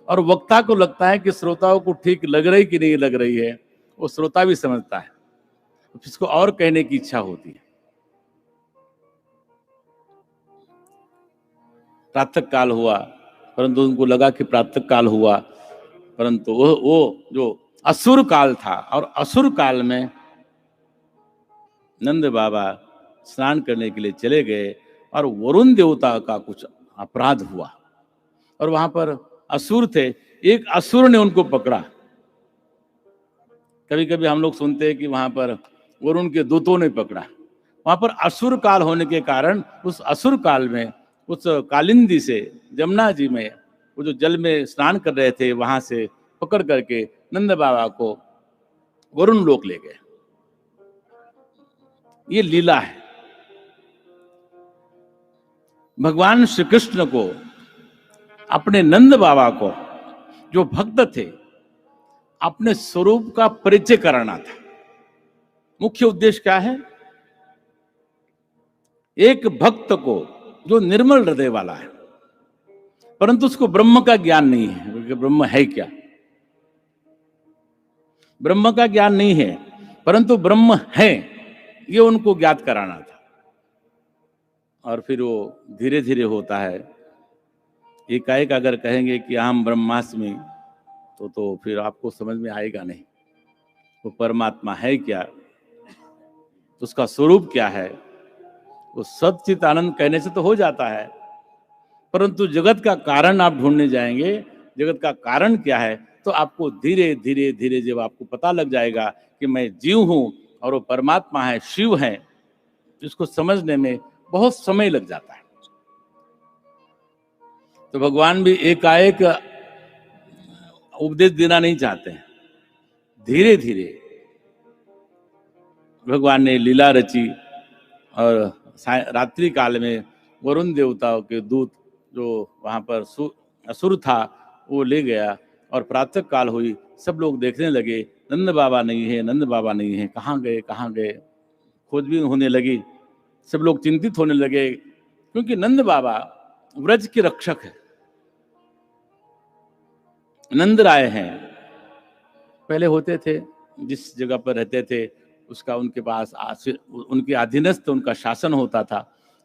और वक्ता को लगता है कि श्रोताओं को ठीक लग रही कि नहीं लग रही है, वो श्रोता भी समझता है, इसको और कहने की इच्छा होती है। प्रातः काल हुआ, परंतु उनको लगा कि प्रातः काल हुआ, परंतु वो जो असुर काल था, और असुर काल में नंद बाबा स्नान करने के लिए चले गए, और वरुण देवता का कुछ अपराध हुआ, और वहां पर असुर थे। एक असुर ने उनको पकड़ा। कभी कभी हम लोग सुनते हैं कि वहां पर वरुण के दूतों ने पकड़ा। वहां पर असुर काल होने के कारण उस असुर काल में उस कालिंदी से जमुना जी में वो जो जल में स्नान कर रहे थे, वहां से पकड़ करके नंद बाबा को वरुण लोक ले गए। ये लीला है। भगवान श्री कृष्ण को अपने नंद बाबा को, जो भक्त थे, अपने स्वरूप का परिचय कराना था। मुख्य उद्देश्य क्या है? एक भक्त को जो निर्मल हृदय वाला है, परंतु उसको ब्रह्म का ज्ञान नहीं है, क्योंकि ब्रह्म है क्या, ब्रह्म का ज्ञान नहीं है, परंतु ब्रह्म है, ये उनको ज्ञात कराना था। और फिर वो धीरे धीरे होता है। एकाएक अगर कहेंगे कि हम ब्रह्मास्मि, तो फिर आपको समझ में आएगा नहीं। वो परमात्मा है क्या, तो उसका स्वरूप क्या है, वो सच्चित आनंद कहने से तो हो जाता है, परंतु जगत का कारण आप ढूंढने जाएंगे, जगत का कारण क्या है, तो आपको धीरे धीरे धीरे जब आपको पता लग जाएगा कि मैं जीव हूं और वो परमात्मा है, शिव है, इसको समझने में बहुत समय लग जाता है। तो भगवान भी एकाएक उपदेश देना नहीं चाहते हैं, धीरे धीरे भगवान ने लीला रची। और रात्रि काल में वरुण देवताओं के दूत जो वहां पर असुर था वो ले गया, और प्रातः काल हुई, सब लोग देखने लगे नंद बाबा नहीं है, नंद बाबा नहीं है, कहाँ गए कहाँ गए, खोजबीन होने लगी। सब लोग चिंतित होने लगे, क्योंकि नंद बाबा व्रज के रक्षक है, नंद राय हैं। पहले होते थे, जिस जगह पर रहते थे उसका उनके पास उनके अधीनस्थ उनका शासन होता था।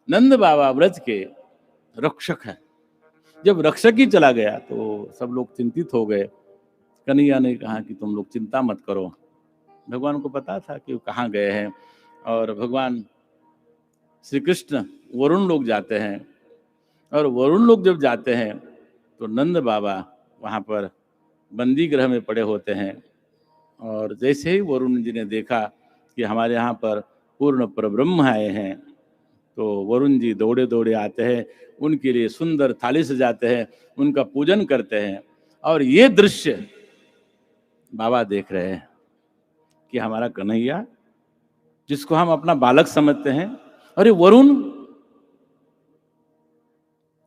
नंद बाबा व्रज के रक्षक है। जब रक्षक ही चला गया तो सब लोग चिंतित हो गए। कन्हैया ने कहा कि तुम लोग चिंता मत करो। भगवान को पता था कि वो कहाँ गए हैं, और भगवान श्री कृष्ण वरुण लोग जाते हैं, और वरुण लोग जब जाते हैं तो नंद बाबा वहाँ पर बंदी गृह में पड़े होते हैं। और जैसे ही वरुण जी ने देखा कि हमारे यहाँ पर पूर्ण परब्रह्म आए हैं, तो वरुण जी दौड़े दौड़े आते हैं, उनके लिए सुंदर थाली सजाते हैं, उनका पूजन करते हैं। और ये दृश्य बाबा देख रहे हैं कि हमारा कन्हैया, जिसको हम अपना बालक समझते हैं, अरे वरुण,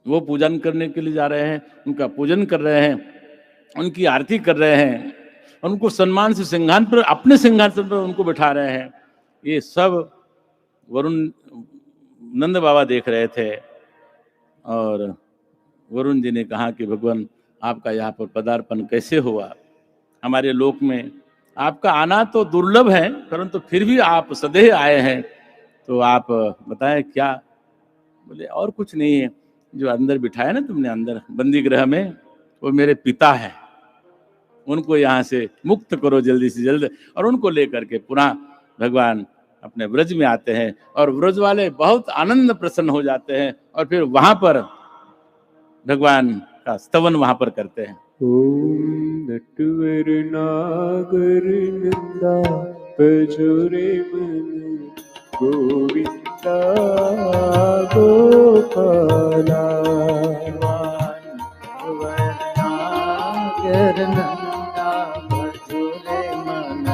वो पूजन करने के लिए जा रहे हैं, उनका पूजन कर रहे हैं, उनकी आरती कर रहे हैं, और उनको सम्मान से सिंहासन पर, अपने सिंहासन पर उनको बिठा रहे हैं। ये सब वरुण नंद बाबा देख रहे थे। और वरुण जी ने कहा कि भगवान आपका यहाँ पर पदार्पण कैसे हुआ, हमारे लोक में आपका आना तो दुर्लभ है, परंतु फिर भी आप सदैव आए हैं, तो आप बताएं क्या। बोले और कुछ नहीं है, जो अंदर बिठाया ना तुमने अंदर बंदी गृह में, वो मेरे पिता है, उनको यहाँ से मुक्त करो जल्दी से जल्द। और उनको लेकर के पुनः भगवान अपने ब्रज में आते हैं और ब्रज वाले बहुत आनंद प्रसन्न हो जाते हैं और फिर वहां पर भगवान का स्तवन वहां पर करते हैं। ओम नटवर नागर नंदा बजुरे मन गोविंदा गोपाला। नागर नंदा बजुरे मन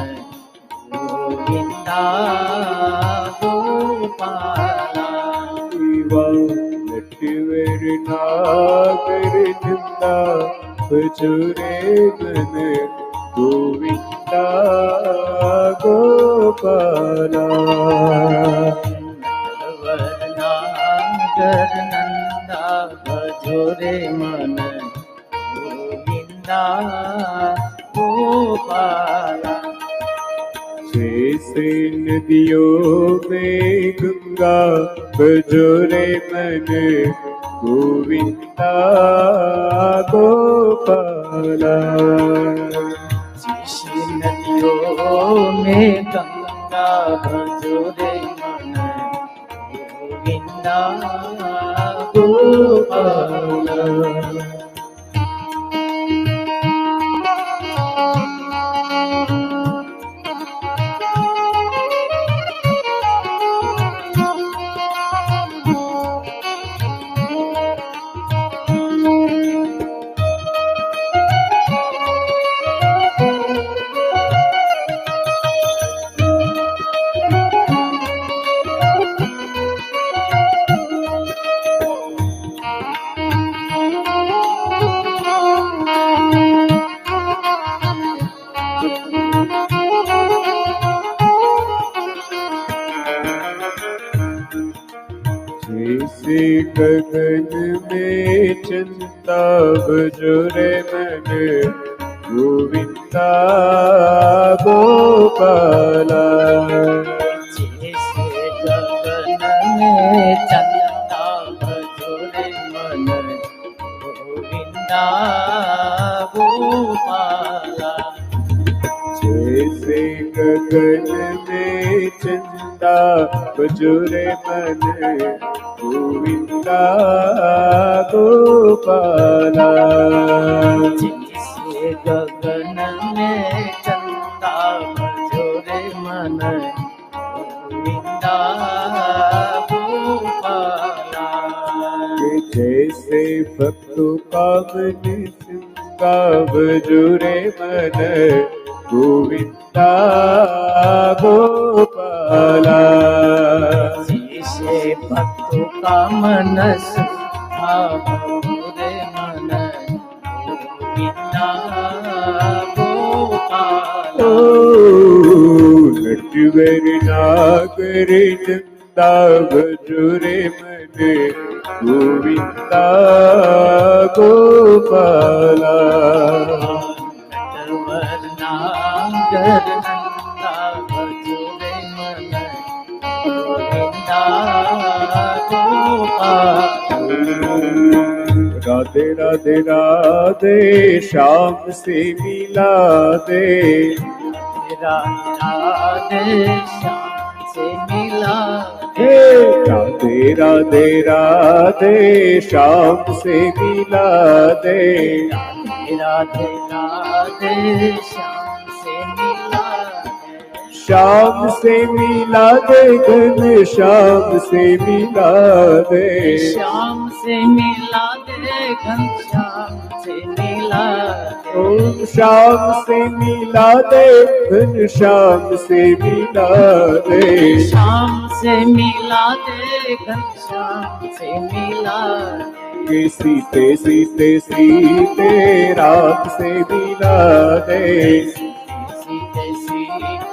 गोविंदा गोपाला। नटवर नागर नंदा बजुरे मन गोविंदा गोपाला। नागर नंदा बजुरे मन गोविंदा गोपाला। जैसे नदियों में गंगा बजुरे मन गोविंदा गोपाला। जैसे नदियों में गंगा बजुरे मन गोविंदा गोपाला। जैसे गगन में चंदा बजुरे मन गोविंदा गोपाला। जैसे गगन में चंदा बजुरे मन गोविंदा गोपाला। जैसे गगन में चंदा बजुरे मन गोविंदा गोपाला। जैसे गगन में चंदा बजुरे मन गोविंदा गोपाला। जैसे भक्तों का मन सिंगा बजुरे मन गोविंदा गोपाला। जैसे भक्तों का मनस बजुरे मन गोविंदा गोपाला। नटवर नागर नंदा बजुरे मन गोविंदा गोपाला। नटवर नागर नंदा बजुरे मन गोविंदा गोपाला। राधे राधे राधे श्याम से मिला दे। राधे श्याम से मिला हे राधे राधे राधे श्याम से मिला दे। राधे राधे श्याम से मिला श्याम से मिला दे घन श्याम से मिला दे। श्याम से मिला दे घनश्याम से मिला ओम श्याम से मिला दे घन श्याम से मिला दे। श्याम से मिला दे घनश्याम से मिला सीते सीते सीते राम से मिला दे। सीते सीते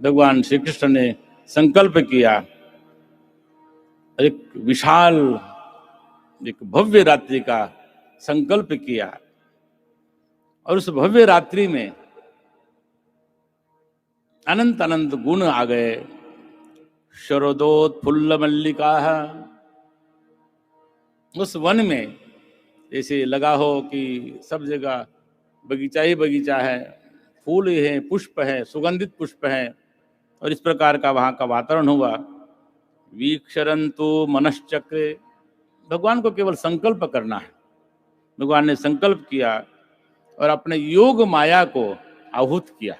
भगवान श्री कृष्ण ने संकल्प किया, एक विशाल, एक भव्य रात्रि का संकल्प किया, और उस भव्य रात्रि में अनंत अनंत गुण आ गए। शरदोत्फुल्ल मल्लिका, उस वन में जैसे लगा हो कि सब जगह बगीचा ही बगीचा है, फूल है, पुष्प है, सुगंधित पुष्प है, और इस प्रकार का वहां का वातावरण हुआ। वीक्षरन्तु मनश्चक्रे, भगवान को केवल संकल्प करना है। भगवान ने संकल्प किया और अपने योग माया को आहूत किया।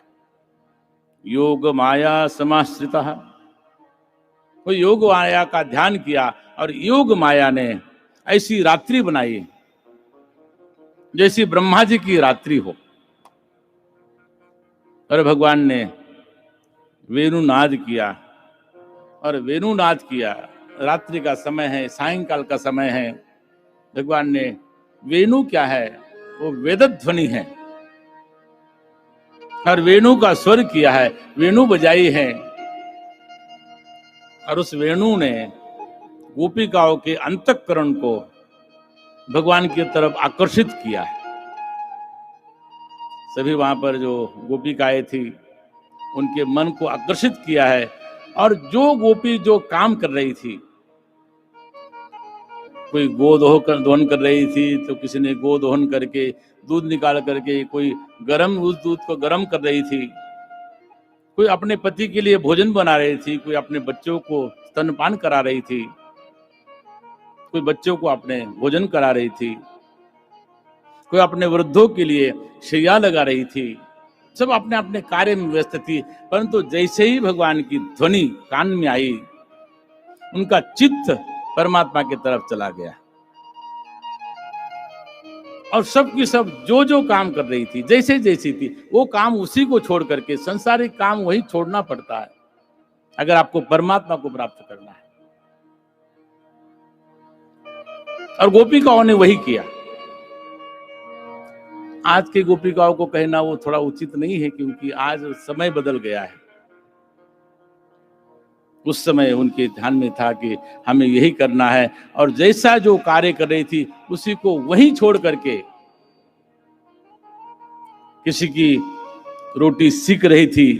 योग माया समाश्रितः, वो योग माया का ध्यान किया और योग माया ने ऐसी रात्रि बनाई जैसी ब्रह्मा जी की रात्रि हो। और भगवान ने वेणुनाद किया, और वेणुनाद किया। रात्रि का समय है, सायंकाल का समय है। भगवान ने वेणु क्या है, वो वेद ध्वनि है, और वेणु का स्वर किया है, वेणु बजाई है। और उस वेणु ने गोपिकाओं के अंतःकरण को भगवान की तरफ आकर्षित किया है। सभी वहां पर जो गोपिकाएं थी, उनके मन को आकर्षित किया है। और जो गोपी जो काम कर रही थी, कोई गोदोहन कर रही थी, तो किसी ने गोदोहन करके दूध निकाल करके, कोई गरम उस दूध को गर्म कर रही थी, कोई अपने पति के लिए भोजन बना रही थी, कोई अपने बच्चों को स्तनपान करा रही थी, कोई बच्चों को अपने भोजन करा रही थी, कोई अपने वृद्धों के लिए शैया लगा रही थी। सब अपने अपने कार्य में व्यस्त थी। परंतु जैसे ही भगवान की ध्वनि कान में आई, उनका चित्त परमात्मा की तरफ चला गया। और सब की सब जो जो काम कर रही थी, जैसे जैसी थी, वो काम उसी को छोड़ करके, संसारिक काम वही छोड़ना पड़ता है अगर आपको परमात्मा को प्राप्त करना है। और गोपिकाओं ने वही किया। आज की गोपिकाओं को कहना वो थोड़ा उचित नहीं है, क्योंकि आज समय बदल गया है। उस समय उनके ध्यान में था कि हमें यही करना है, और जैसा जो कार्य कर रही थी उसी को वहीं छोड़ करके, किसी की रोटी सीख रही थी,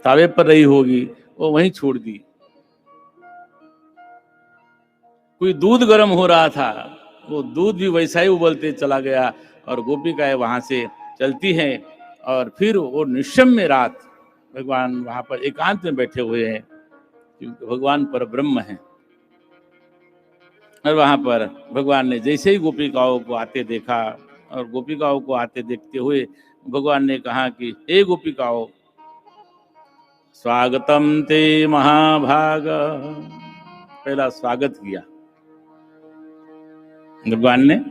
तावे पर रही होगी, वो वहीं छोड़ दी। कोई दूध गर्म हो रहा था, वो दूध भी वैसा ही उबलते चला गया। और गोपिकाएं वहां से चलती हैं, और फिर वो निशम्य रात, भगवान वहां पर एकांत में बैठे हुए हैं, क्योंकि भगवान पर ब्रह्म है। और वहां पर भगवान ने जैसे ही गोपिकाओं को आते देखा, और गोपिकाओं को आते देखते हुए भगवान ने कहा कि हे गोपिकाओं, स्वागतम ते महाभाग। पहला स्वागत किया भगवान ने।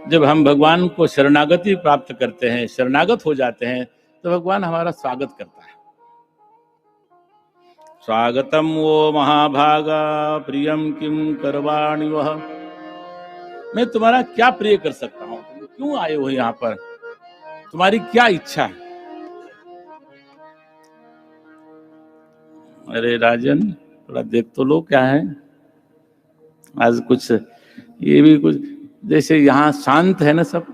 जब हम भगवान को शरणागति प्राप्त करते हैं, शरणागत हो जाते हैं, तो भगवान हमारा स्वागत करता है। स्वागतम वो महाभागा प्रियम किम करवाणि वह। मैं तुम्हारा क्या प्रिय कर सकता हूं, तुम क्यों आए हो यहाँ पर, तुम्हारी क्या इच्छा है। अरे राजन, थोड़ा देख तो लो क्या है। आज कुछ ये भी कुछ, जैसे यहाँ शांत है ना सब,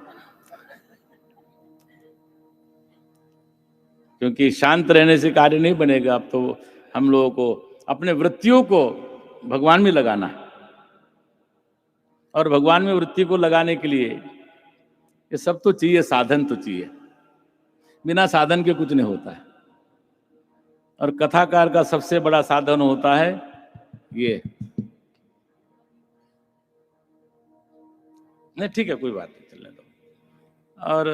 क्योंकि शांत रहने से कार्य नहीं बनेगा। अब तो हम लोगों को अपने वृत्तियों को भगवान में लगाना है, और भगवान में वृत्ति को लगाने के लिए ये सब तो चाहिए, साधन तो चाहिए। बिना साधन के कुछ नहीं होता है। और कथाकार का सबसे बड़ा साधन होता है ये। नहीं ठीक है, कोई बात नहीं, चलने दो। और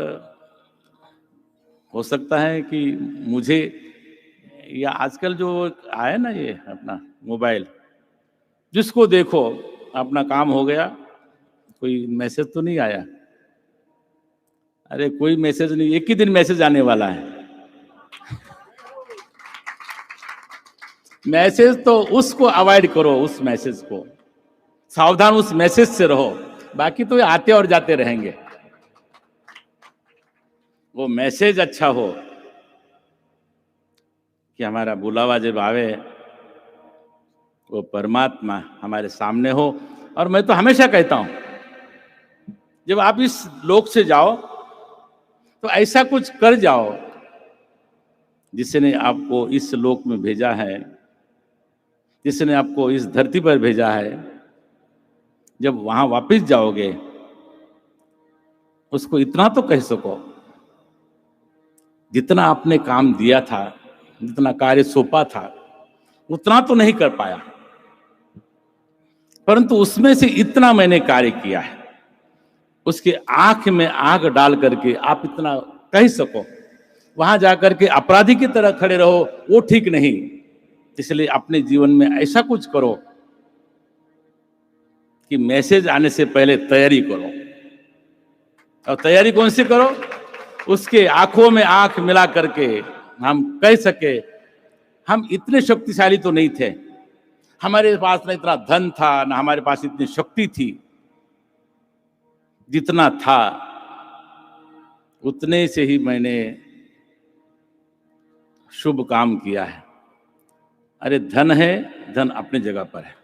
हो सकता है कि मुझे, या आजकल जो आया ना ये अपना मोबाइल, जिसको देखो अपना काम हो गया, कोई मैसेज तो नहीं आया। अरे कोई मैसेज नहीं, एक ही दिन मैसेज आने वाला है। मैसेज तो उसको अवॉइड करो, उस मैसेज को सावधान, उस मैसेज से रहो। बाकी तो आते और जाते रहेंगे। वो मैसेज अच्छा हो कि हमारा बुलावा जब आवे वो परमात्मा हमारे सामने हो। और मैं तो हमेशा कहता हूं, जब आप इस लोक से जाओ तो ऐसा कुछ कर जाओ जिसने आपको इस लोक में भेजा है, जिसने आपको इस धरती पर भेजा है। जब वहां वापस जाओगे उसको इतना तो कह सको, जितना आपने काम दिया था, जितना कार्य सौंपा था, उतना तो नहीं कर पाया, परंतु उसमें से इतना मैंने कार्य किया है। उसके आंख में आंख डाल करके आप इतना कह सको। वहां जाकर के अपराधी की तरह खड़े रहो, वो ठीक नहीं। इसलिए अपने जीवन में ऐसा कुछ करो कि मैसेज आने से पहले तैयारी करो। और तैयारी कौन सी करो? उसके आंखों में आंख मिला करके हम कह सके, हम इतने शक्तिशाली तो नहीं थे, हमारे पास ना इतना धन था, ना हमारे पास इतनी शक्ति थी, जितना था उतने से ही मैंने शुभ काम किया है। अरे धन है, धन अपनी जगह पर है,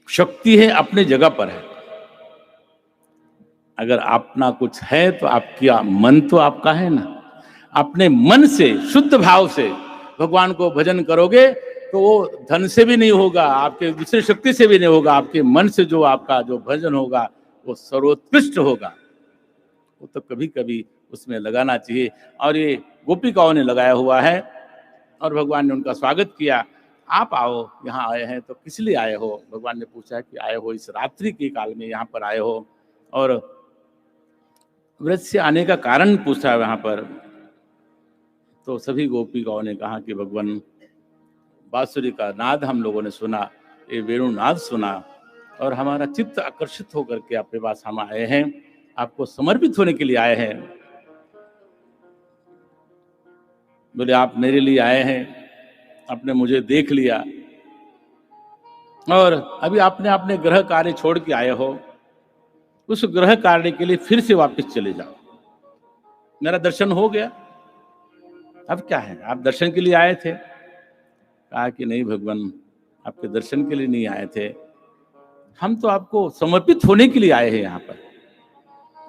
शक्ति है अपनी जगह पर है। अगर अपना कुछ है तो आपका मन तो आपका है ना। अपने मन से शुद्ध भाव से भगवान को भजन करोगे तो वो धन से भी नहीं होगा, आपके दूसरी शक्ति से भी नहीं होगा। आपके मन से जो आपका जो भजन होगा वो सर्वोत्कृष्ट होगा। वो तो कभी कभी उसमें लगाना चाहिए। और ये गोपिकाओं ने लगाया हुआ है और भगवान ने उनका स्वागत किया। आप आओ, यहाँ आए हैं तो किस लिए आए हो? भगवान ने पूछा कि आए हो इस रात्रि के काल में यहाँ पर आए हो। और व्रत से आने का कारण पूछा वहां पर, तो सभी गोपिकाओं ने कहा कि भगवान बांसुरी का नाद हम लोगों ने सुना, ये वेणुनाद सुना और हमारा चित्त आकर्षित होकर के आपके पास हम आए हैं, आपको समर्पित होने के लिए आए हैं। बोले आप मेरे लिए आए हैं, आपने मुझे देख लिया और अभी आपने अपने गृह कार्य छोड़ के आए हो, उस गृह कार्य के लिए फिर से वापस चले जाओ। मेरा दर्शन हो गया, अब क्या है? आप दर्शन के लिए आए थे? कहा कि नहीं भगवान, आपके दर्शन के लिए नहीं आए थे, हम तो आपको समर्पित होने के लिए आए हैं यहाँ पर।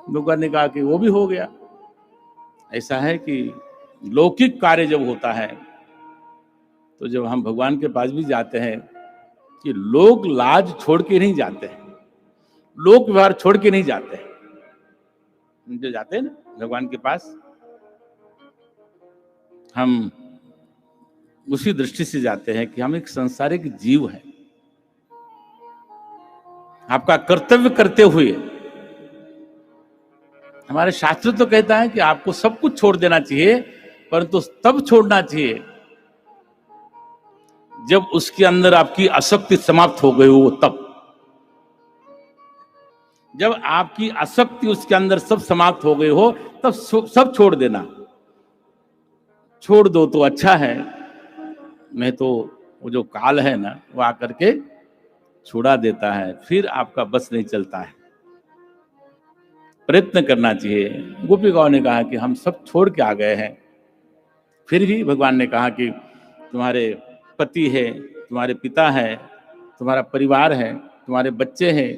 भगवान ने कहा कि वो भी हो गया। ऐसा है कि लौकिक कार्य जब होता है तो जब हम भगवान के पास भी जाते हैं कि लोग लाज छोड़ के नहीं जाते हैं, लोक व्यवहार छोड़ के नहीं जाते हैं। जो जाते हैं ना भगवान के पास, हम उसी दृष्टि से जाते हैं कि हम एक सांसारिक जीव हैं। आपका कर्तव्य करते हुए, हमारे शास्त्र तो कहता है कि आपको सब कुछ छोड़ देना चाहिए, परंतु तब छोड़ना चाहिए जब उसके अंदर आपकी आसक्ति समाप्त हो गई हो। तब जब आपकी आसक्ति उसके अंदर सब समाप्त हो गई हो, तब सब छोड़ देना। छोड़ दो तो अच्छा है, नहीं तो वो जो काल है ना, वो आकर के छुड़ा देता है, फिर आपका बस नहीं चलता है। प्रयत्न करना चाहिए। गोपिकाओं ने कहा कि हम सब छोड़ के आ गए हैं, फिर भी भगवान ने कहा कि तुम्हारे पति है, तुम्हारे पिता है, तुम्हारा परिवार है, तुम्हारे बच्चे हैं,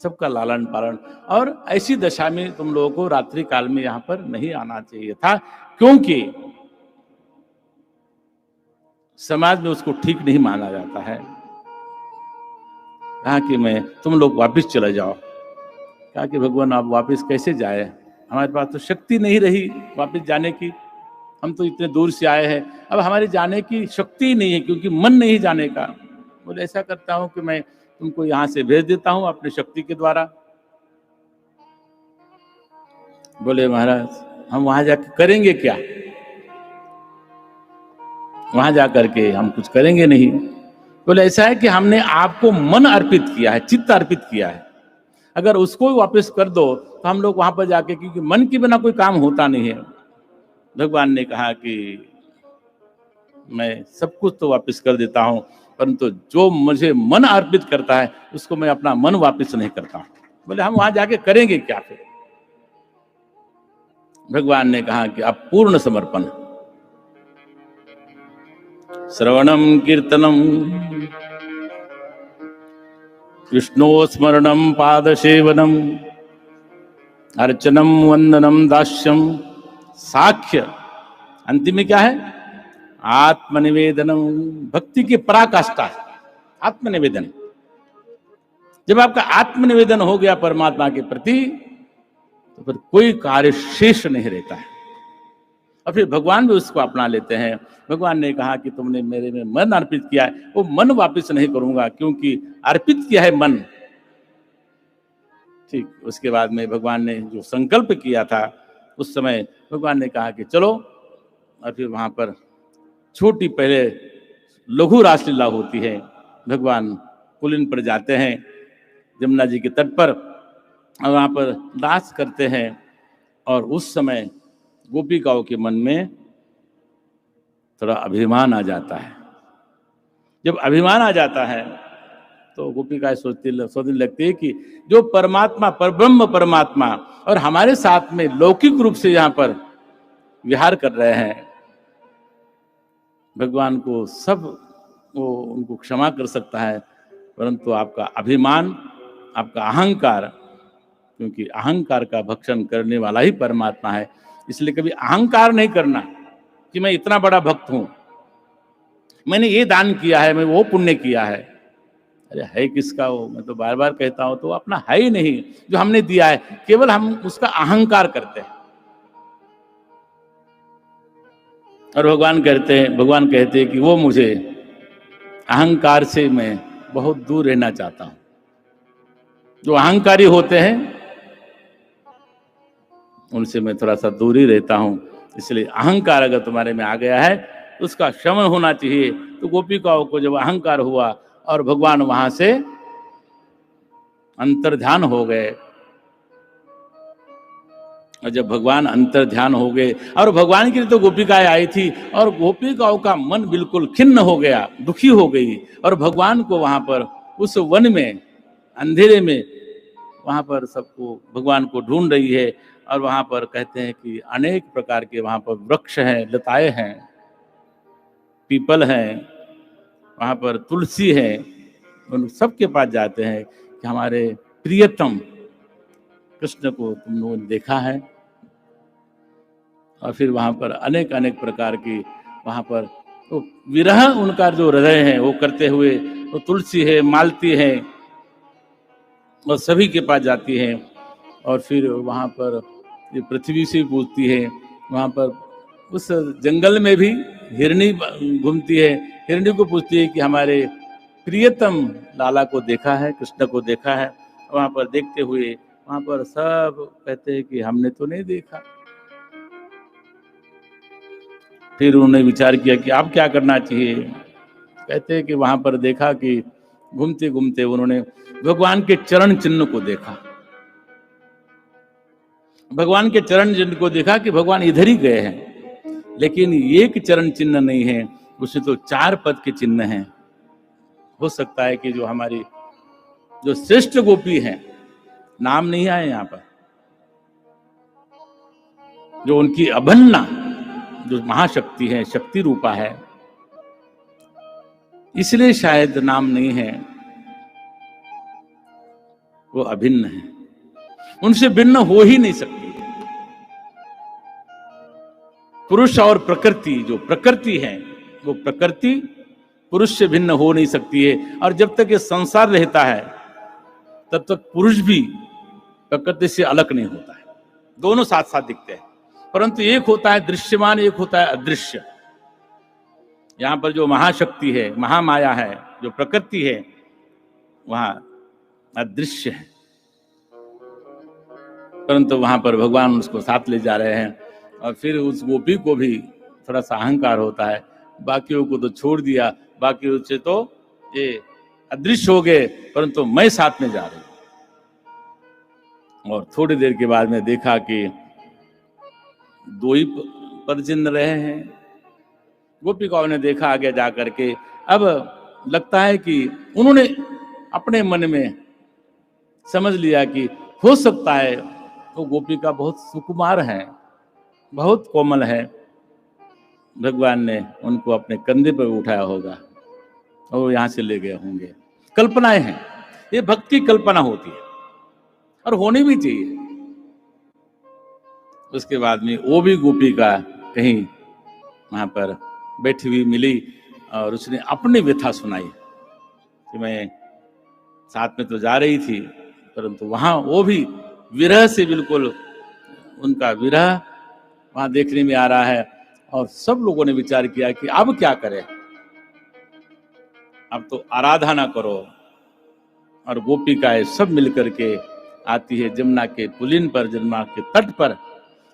सबका लालन पालन, और ऐसी दशा में तुम लोगों को रात्रि काल में यहाँ पर नहीं आना चाहिए था, क्योंकि समाज में उसको ठीक नहीं माना जाता है। कहा कि मैं तुम लोग वापस चले जाओ। कहा कि भगवान आप वापस कैसे जाए, हमारे पास तो शक्ति नहीं रही वापस जाने की, हम तो इतने दूर से आए हैं, अब हमारे जाने की शक्ति नहीं है क्योंकि मन नहीं जाने का। बोले ऐसा करता हूं कि मैं तुमको यहां से भेज देता हूं अपनी शक्ति के द्वारा। बोले महाराज हम वहां जाकर करेंगे क्या? वहां जाकर के हम कुछ करेंगे नहीं। बोले ऐसा है कि हमने आपको मन अर्पित किया है, चित्त अर्पित किया है, अगर उसको वापस कर दो तो हम लोग वहां पर जाके, क्योंकि मन के बिना कोई काम होता नहीं है। भगवान ने कहा कि मैं सब कुछ तो वापस कर देता हूं, परंतु जो मुझे मन अर्पित करता है उसको मैं अपना मन वापस नहीं करता हूं। बोले हम वहां जाके करेंगे क्या? फिर भगवान ने कहा कि अब पूर्ण समर्पण, श्रवणम कीर्तनम विष्णु स्मरणम पाद सेवनम अर्चनम वंदनम दास्यम साख्य, अंतिम में क्या है? आत्मनिवेदनम। भक्ति की पराकाष्ठा है आत्मनिवेदन। जब आपका आत्मनिवेदन हो गया परमात्मा के प्रति, तो फिर कोई कार्य शेष नहीं रहता है, और फिर भगवान भी उसको अपना लेते हैं। भगवान ने कहा कि तुमने मेरे में मन अर्पित किया है, वो मन वापस नहीं करूंगा, क्योंकि अर्पित किया है मन। ठीक, उसके बाद में भगवान ने जो संकल्प किया था, उस समय भगवान ने कहा कि चलो, और फिर वहां पर छोटी पहले लघु रासलीला होती है। भगवान कुलीन पर जाते हैं जमुना जी के तट पर, और वहां पर दास करते हैं, और उस समय गोपिकाओं के मन में थोड़ा अभिमान आ जाता है। जब अभिमान आ जाता है तो गोपिकाएं सोचने लगती है कि जो परमात्मा, परब्रह्म परमात्मा, और हमारे साथ में लौकिक रूप से यहाँ पर विहार कर रहे हैं, भगवान को सब वो उनको क्षमा कर सकता है, परंतु आपका अभिमान, आपका अहंकार, क्योंकि अहंकार का भक्षण करने वाला ही परमात्मा है, इसलिए कभी अहंकार नहीं करना कि मैं इतना बड़ा भक्त हूं, मैंने ये दान किया है, मैं वो पुण्य किया है। अरे है किसका वो? मैं तो बार बार कहता हूं, तो अपना है ही नहीं जो हमने दिया है, केवल हम उसका अहंकार करते हैं। और भगवान कहते हैं कि वो मुझे अहंकार से मैं बहुत दूर रहना चाहता हूं। जो अहंकारी होते हैं उनसे मैं थोड़ा सा दूर ही रहता हूं। इसलिए अहंकार अगर तुम्हारे में आ गया है, उसका शमन होना चाहिए। तो गोपिकाओं को जब अहंकार हुआ और भगवान वहां से अंतर्ध्यान हो गए, और जब भगवान अंतर्ध्यान हो गए, और भगवान के लिए तो गोपिकाएं आई थी, और गोपिकाओं का मन बिल्कुल खिन्न हो गया, दुखी हो गई, और भगवान को वहां पर उस वन में अंधेरे में वहां पर सबको भगवान को ढूंढ रही है। और वहां पर कहते हैं कि अनेक प्रकार के वहां पर वृक्ष हैं, लताएं हैं, पीपल हैं, वहां पर तुलसी है। उन सबके पास जाते हैं कि हमारे प्रियतम कृष्ण को तुम लोगों ने देखा है। और फिर वहां पर अनेक अनेक प्रकार की वहां पर तो विरह उनका जो हृदय है वो करते हुए, तो तुलसी है, मालती है, और सभी के पास जाती है। और फिर वहां पर ये पृथ्वी से पूछती है, वहां पर उस जंगल में भी हिरणी घूमती है, हिरणी को पूछती है कि हमारे प्रियतम लाला को देखा है, कृष्ण को देखा है। वहां पर देखते हुए वहां पर सब कहते हैं कि हमने तो नहीं देखा। फिर उन्होंने विचार किया कि आप क्या करना चाहिए। कहते हैं कि वहां पर देखा कि घूमते घूमते उन्होंने भगवान के चरण चिन्ह को देखा। भगवान के चरण चिन्ह को देखा कि भगवान इधर ही गए हैं, लेकिन एक चरण चिन्ह नहीं है, उसमें तो 4 पद के चिन्ह हैं। हो सकता है कि जो हमारी जो श्रेष्ठ गोपी हैं, नाम नहीं आए यहां पर, जो उनकी अभन्ना जो महाशक्ति है, शक्ति रूपा है, इसलिए शायद नाम नहीं है, वो अभिन्न है, उनसे भिन्न हो ही नहीं सकती। पुरुष और प्रकृति, जो प्रकृति है, वो प्रकृति पुरुष से भिन्न हो नहीं सकती है। और जब तक ये संसार रहता है तब तक पुरुष भी प्रकृति से अलग नहीं होता है, दोनों साथ साथ दिखते हैं, परंतु एक होता है दृश्यमान, एक होता है अदृश्य। यहां पर जो महाशक्ति है, महामाया है, जो प्रकृति है, वहां अदृश्य है, परंतु वहां पर भगवान उसको साथ ले जा रहे हैं। और फिर उस गोपी को भी थोड़ा सा अहंकार होता है, बाकियों को तो छोड़ दिया, बाकी उससे तो ये अदृश्य हो गए, परंतु मैं साथ में जा रही हूं। और थोड़ी देर के बाद में देखा कि 2 ही पद चिन्ह रहे हैं। गोपिकाओं ने देखा आगे जा करके, अब लगता है कि उन्होंने अपने मन में समझ लिया कि हो सकता है वो गोपिका बहुत सुकुमार है, बहुत कोमल है, भगवान ने उनको अपने कंधे पर उठाया होगा और यहाँ से ले गए होंगे। कल्पनाएं हैं, ये भक्ति की कल्पना होती है और होनी भी चाहिए। उसके बाद में वो भी गोपी का कहीं वहां पर बैठी हुई मिली और उसने अपनी व्यथा सुनाई कि मैं साथ में तो जा रही थी, परंतु वहां वो भी विरह से बिल्कुल, उनका विरह वहां देखने में आ रहा है। और सब लोगों ने विचार किया कि अब क्या करें, अब तो आराधना करो। और गोपिकाएं सब मिलकर के आती है जमुना के पुलिन पर, जमुना के तट पर,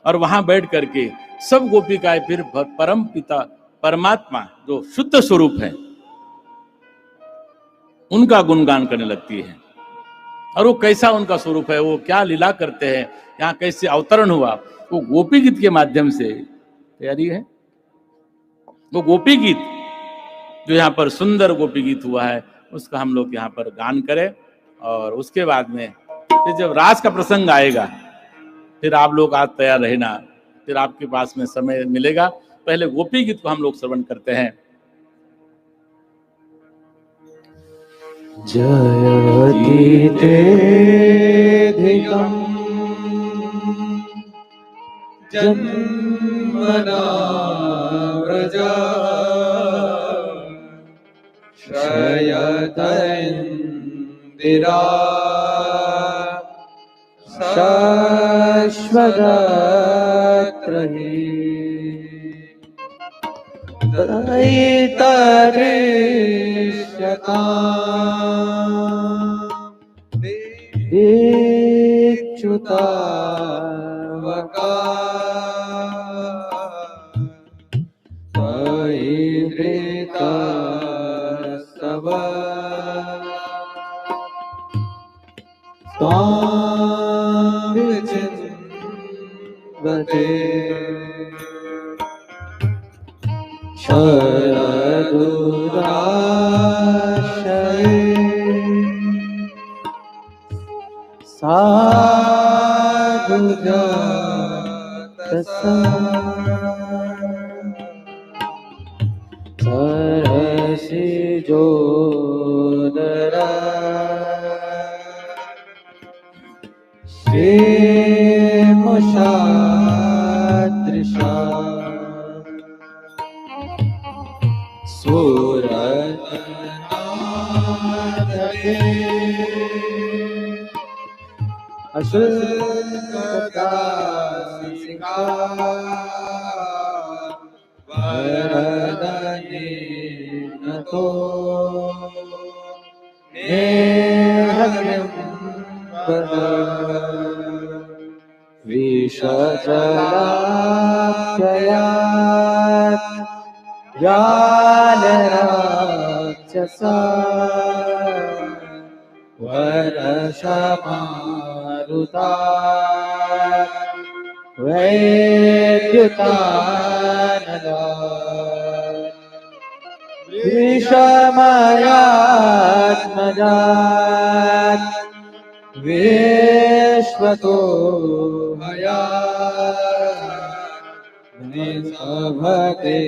और वहां बैठ करके सब गोपिकाएं फिर परम पिता परमात्मा जो शुद्ध स्वरूप है उनका गुणगान करने लगती है। और वो कैसा उनका स्वरूप है, वो क्या लीला करते हैं, यहाँ कैसे अवतरण हुआ, वो गोपी गीत के माध्यम से तैयारी है। वो गोपी गीत जो यहाँ पर सुंदर गोपी गीत हुआ है उसका हम लोग यहाँ पर गान करें। और उसके बाद में फिर जब रास का प्रसंग आएगा फिर आप लोग आज तैयार रहना, फिर आपके पास में समय मिलेगा। पहले गोपी गीत को हम लोग श्रवण करते हैं। जयति तेधिकम् जन्मना व्रजा श्रयत इन्दिरा शाश्वतत्रये दयितरिष्यताम् दीक्षुतावका त्वयिहृतस्तव त्वां विचिन्वते शरदुराशये सरसि जोदरा श्रीमुषादृशा सूरनाथये अशुल्कदासिका वरदने नतो नेहव्यं वद विषजलाप्ययात् व्यालराक्षसा वरशमारुता वैद्युतानला विषमयात्मजात् विश्वतो मया निसभते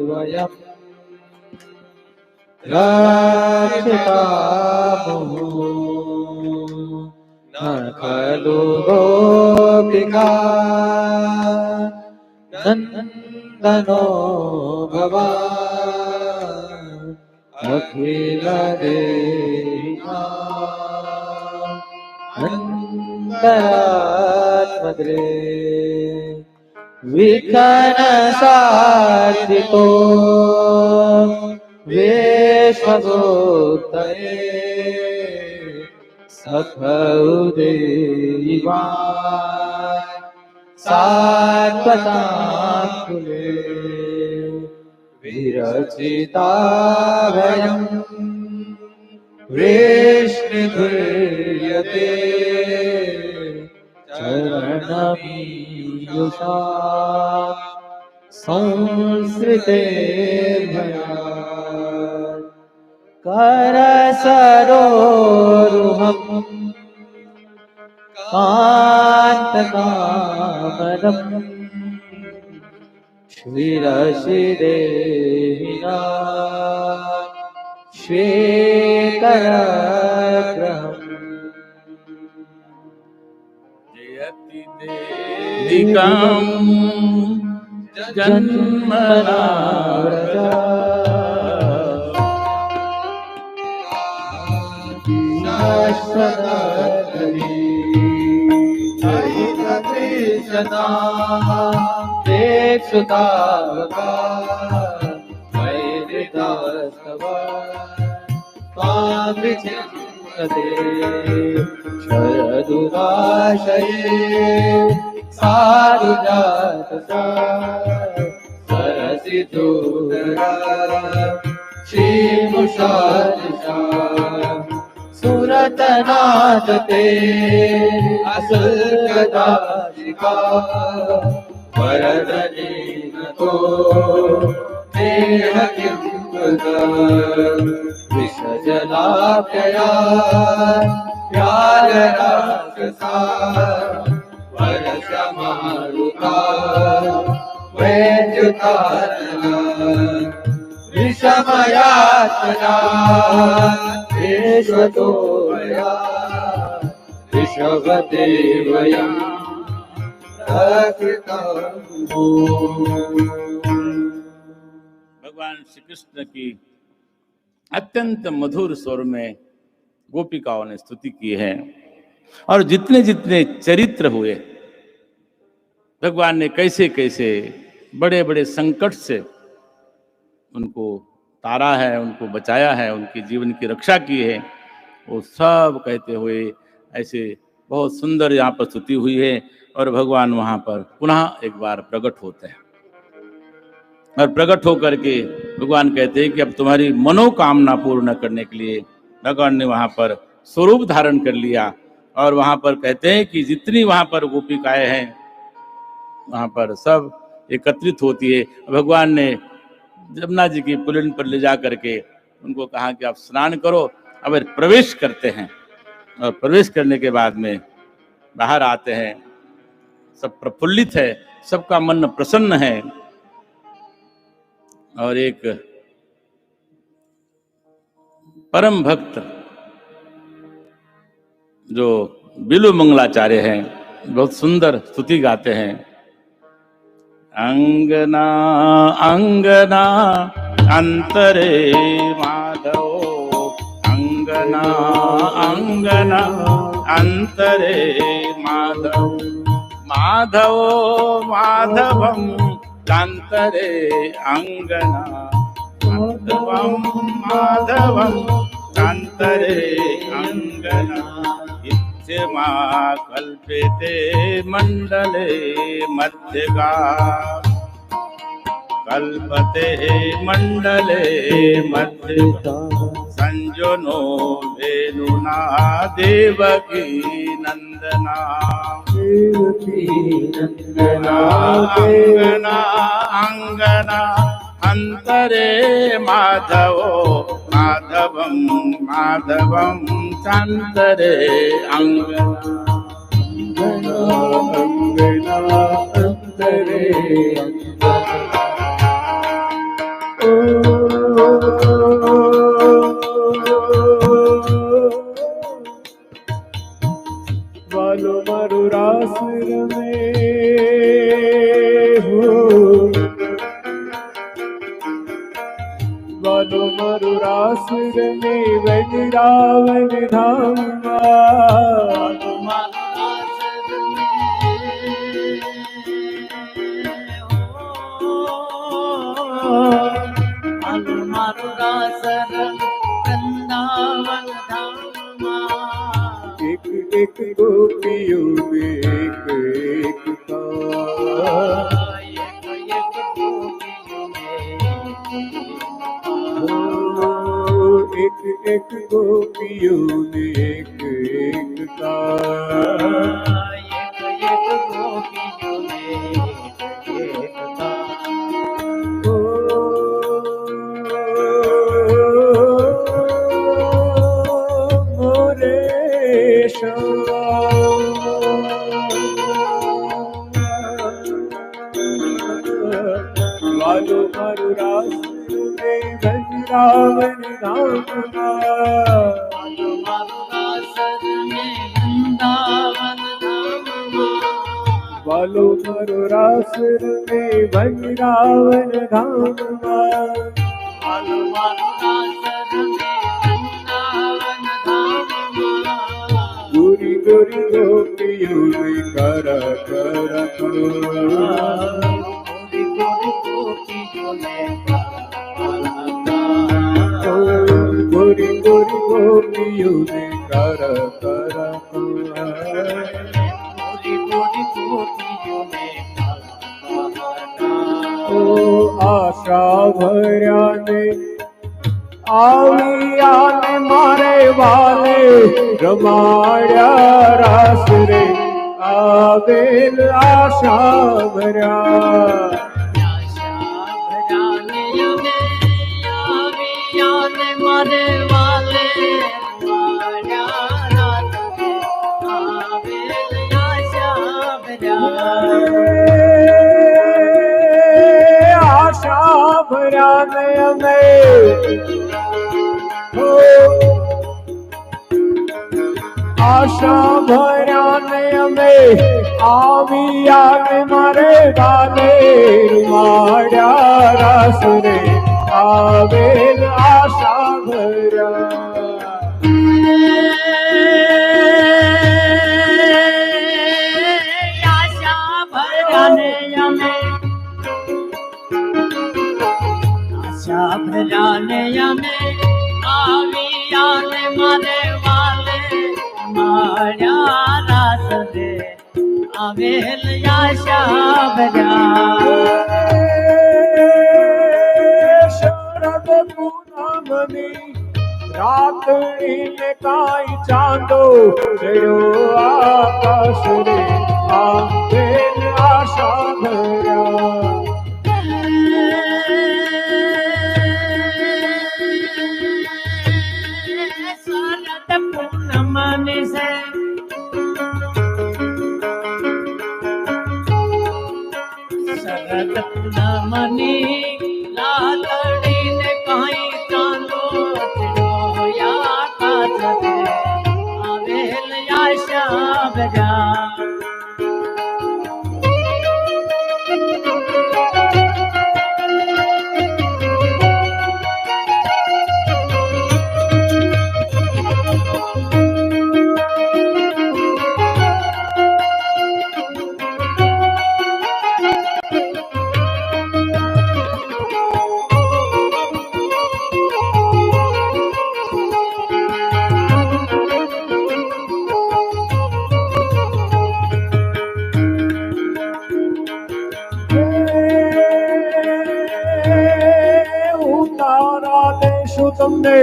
वयम् रक्षितामो न खलु गोपिका नन्दनो भवान् अखिलदेहिका अन्तरात्मद्रे विघ्नसाधितो विश्वगोप्तये सखौदेवान् सात्वतां कुले विरचिताभयम् वृष्णिधुर्यते चरणमीयुषा संसृते भयात् करसरोरुहम् कान्तकामदम् शिरशिरे श्वेतरग्रहम् जयति देदिकं जन्मना सदा सुता शरदुदाशये सारुजात सरसितुदरा श्रीमुषादिशा सुरतनाथ ते असुरदाशिका वरदनीन तो देह किंकुदा विषजलाप्यया प्यार राक्षसा वरसमारुता वैद्युतारना विषमयातना विश्वतोया विश्वदेवयम् भगवान श्री कृष्ण की अत्यंत मधुर स्वर में गोपिकाओं ने स्तुति की है। और जितने जितने चरित्र हुए, भगवान ने कैसे कैसे बड़े बड़े संकट से उनको तारा है, उनको बचाया है, उनके जीवन की रक्षा की है, वो सब कहते हुए ऐसे बहुत सुंदर यहाँ पर स्तुति हुई है। और भगवान वहां पर पुनः एक बार प्रकट होते हैं और प्रकट होकर के भगवान कहते हैं कि अब तुम्हारी मनोकामना पूर्ण करने के लिए भगवान ने वहां पर स्वरूप धारण कर लिया। और वहां पर कहते हैं कि जितनी वहां पर गोपिकाएं हैं वहां पर सब एकत्रित होती है। भगवान ने जमुना जी की पुलिन पर ले जा करके उनको कहा कि आप स्नान करो। अब प्रवेश करते हैं और प्रवेश करने के बाद में बाहर आते हैं, सब प्रफुल्लित है, सबका मन प्रसन्न है। और एक परम भक्त जो बिल्व मंगलाचार्य हैं, बहुत सुंदर स्तुति गाते हैं। अंगना अंगना अंतरे माधव, अंगना अंगना अंतरे माधव, माधव माधवम कांतरे अंगना, माधवम माधवम कांतरे अंगना, इत्यमा कल्पेते मंडले मध्यगा, कल्पते मंडले मध्यगा, संजनो वेणुना देवकी नंदना, अंगना अंगना अंतरे माधवो, माधवम माधवम चांतरे अंगना, अंगना अंतरे वालो मारो रास में हो, वालो मारो रास में वज्रावन धामा, वालो मारो रास मारो रास वृंदावन धामा, एक एक गोपियों में एक एक का, एक एक गोपियों में एक एक गोपियों में एक एक का, एक एक गोपियों में एक का, वृंदावन धाम वालो मारो रास रंगे वृंदावन धाम गोरी गोरी गोपियों में करा करा गोरी गोरी गोपियों में करा करा ओ आशा भर्या ने आविया ने मारे वाले रमाया रास रे आवेल आशा भर्या मारे वाले आशा भरा नय में आशा भरा नय में आविया में मारे वाले रुमाया रास रे आवेल आशा भरा भराने में आविया ने मारे वाले माया रास दे आवेल आशा भरा शरद पूनमनी रात्रि में काई चांदो जयो आकाश रे आवेल आशा भरा शरद पूनमनी लातड़ी ने कहीं चांदो या काज दे आवेल आशा भरा तुमने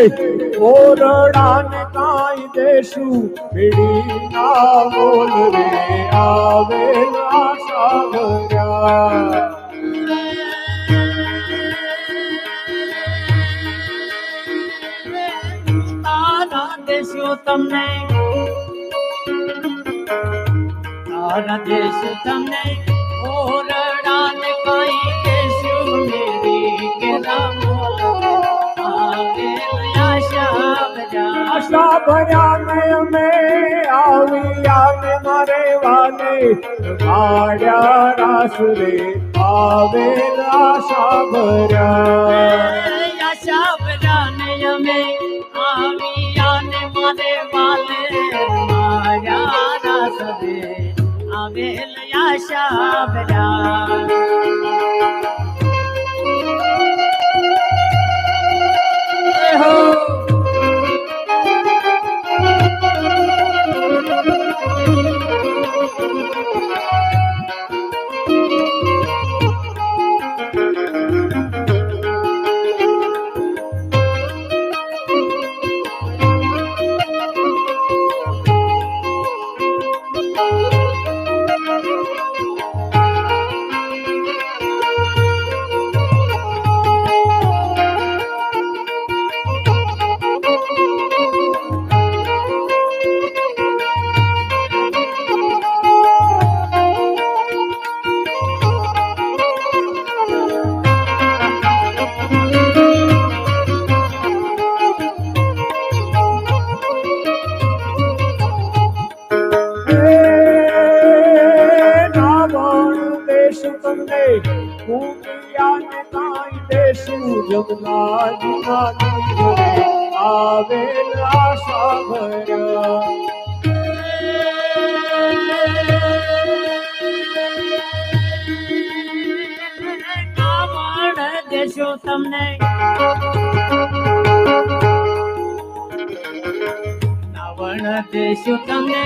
ओरड़ान काई देशु बिड़ी ना बोल रे आवेल आशा भरा तारा देशो तमने तारा देश तमने ओरड़ान काई देशु मेरी के नाम आशा भरा नय में आविया में मारे वाले माया रास रे आवेल आशा भरा आशा भरा नय में आविया ने मारे वाले माया रास रे आवेल आशा भरा યમુનાજીના તીરે આવેલ આશા ભર્યા. કાવણ દેશો તમને કાવણ દેશો તમને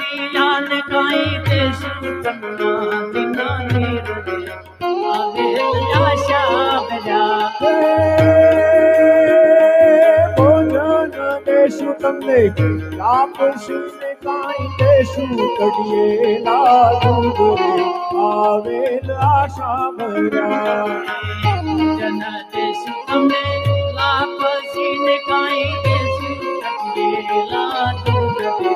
દિયાલ કાઈ દેશો તમને દિના નીરવે આવેલ આશા ભર્યા. ભોજન દેશું તમને આપશું ને કાંઈ દેશું કઢિયેલા દૂધ રે આવેલ આશા ભર્યા. જન દેશું તમને લાપસીને કાઈ દેશું કટકેલા દૂધ રે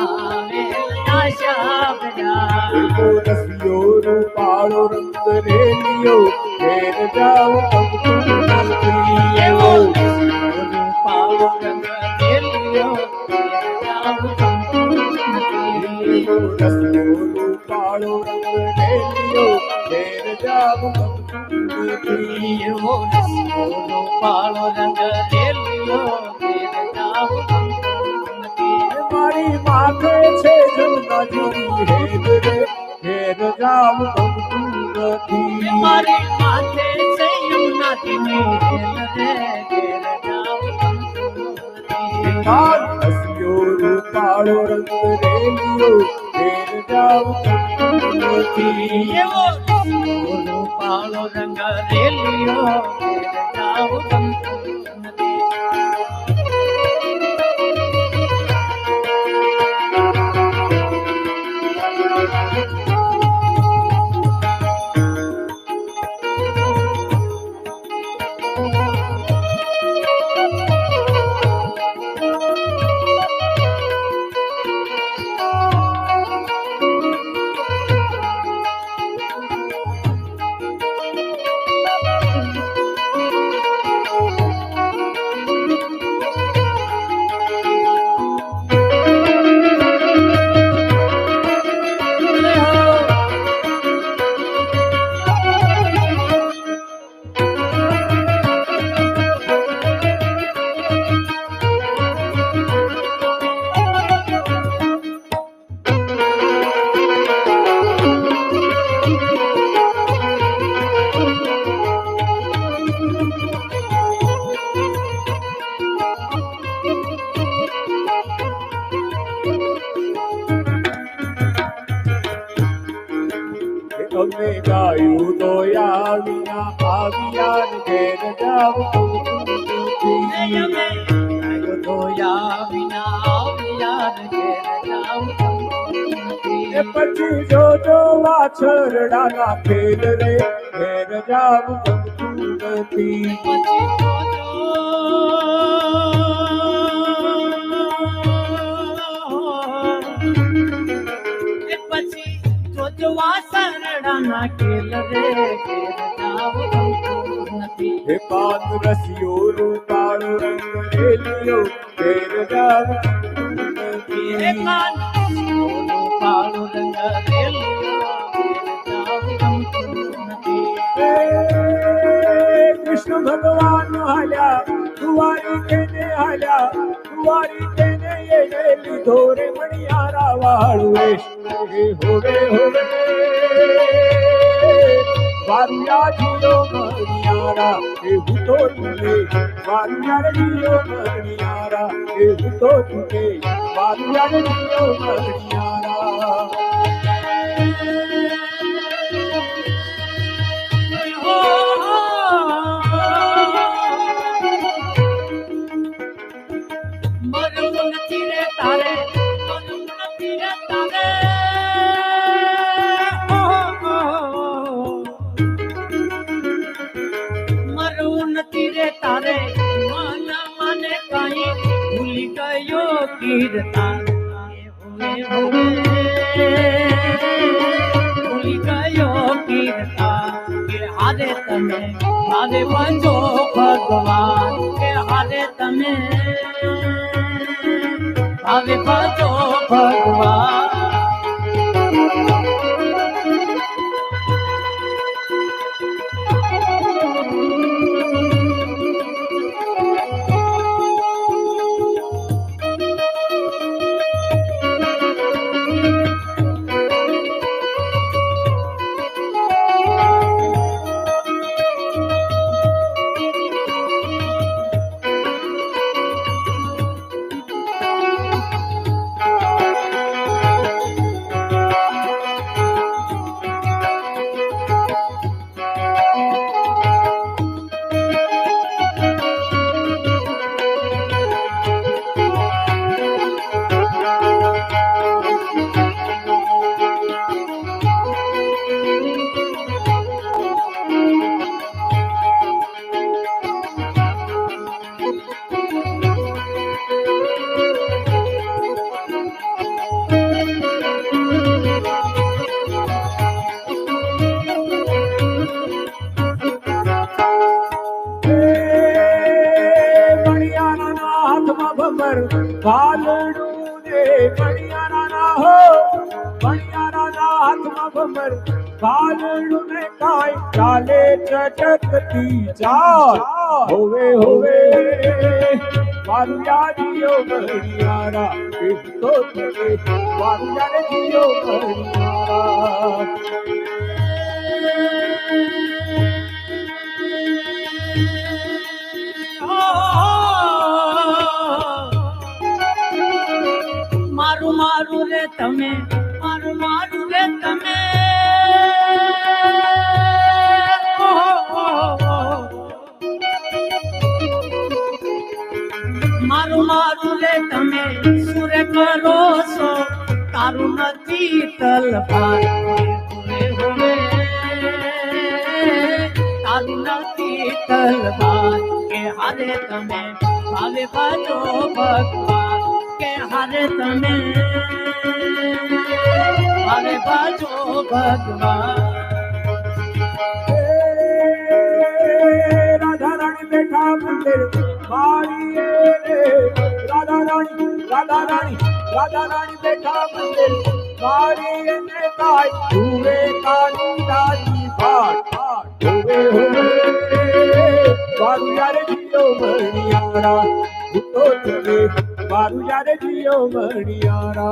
આવેલ આશા ભર્યા. એવો રસિયો રૂપાળો રંગ રેલિયો ઘેર જાઓ એવો રૂપાળો રંગ રેલિયો ઘેર જાઓ રસિયો રૂપાળો રંગ રેલિયો ઘેર જાઓ એવો રૂપાળો રંગ રેલિયો ઘેર જાઓ. મારી માથે છે જમનાજીની હેદ રે ઘેર જાવ ગમતું નથી. મારી માથે છે યમુનાજીની હેલ રે ઘેર જાઓ ગમતું નથી. હસ્યો રૂપાળો રંગ રેલિયો ઘેર જાવ ગમતું નથી. એવો રૂપાળો રંગ રેલિયો ઘેર જાઓ ગમતું નથી. અમે ગાયું દોયા વિના આવ્યા ને ઘેર જાવ ગમતું નથી. અમે ગાયો ધોયા વિના આવ્યા ને ઘેર જાઓ ગમતું નથી. એ પછી જોજો વાછરડાના ખેલ રે ઘેર જાવ ગમતું નથી. પછી જોજો વાસરડાના ખેલ રે ઘેર જાઓ ગમતું નથી. હે પાન રસિયો રૂપાળો રંગ રેલિયો ઘેર જાવ ગમતું નથી. હે કાન રૂપાળો રંગ રેલિયો ઘેર જાઓ ગમતું નથી. હે કૃષ્ણ ભગવાન હાલ્યા કુંવારી તેને હાલ્યા કુંવારી તેને એ લીધો રે મણિયારા વાળું વેશ હે હોવે હોવે વારુયા જીલો મણિયારા એ ભૂતો તુલે વારુયા જીલો મણિયારા એ ભૂતો તુલે વારુયા જીલો મણિયારા. મરવું નથી રે તારે મરવું નથી રે તારે મરવું નથી રે તારે માના માને કાઈ ભૂલી ગયો કીર્તન ભૂલી ગયો કીર્તન કે હારે તમે હારે બનજો ભગવાન કે હારે તમે હવે બચો ભગવાન. हाथमा भमर बालड़ू ने बढ़िया राना हो बढ़िया राना हाथमा भमर बालड़ू ने काय चाले चटकती चाल होवे होवे मारू यारियो बढ़ियारा तो चले मारू यारियो बढ़ियारा मारू मारू रे तमे मारू मारू रे तमे मारू मारू रे तमे सुर करो सो तारू नदी तलवार तारू नदी तलवार के हारे तमे भावे बाजो भगवान के हारे तमे भावे बाजो भगवान राधा रानी बैठा मंदिर मारिए राधा रानी बैठा मंदिर मारिए ने काय हुए काली राजी भाट हुए बारू यार जियो मणियारा तो चले बारू यार जियो मणियारा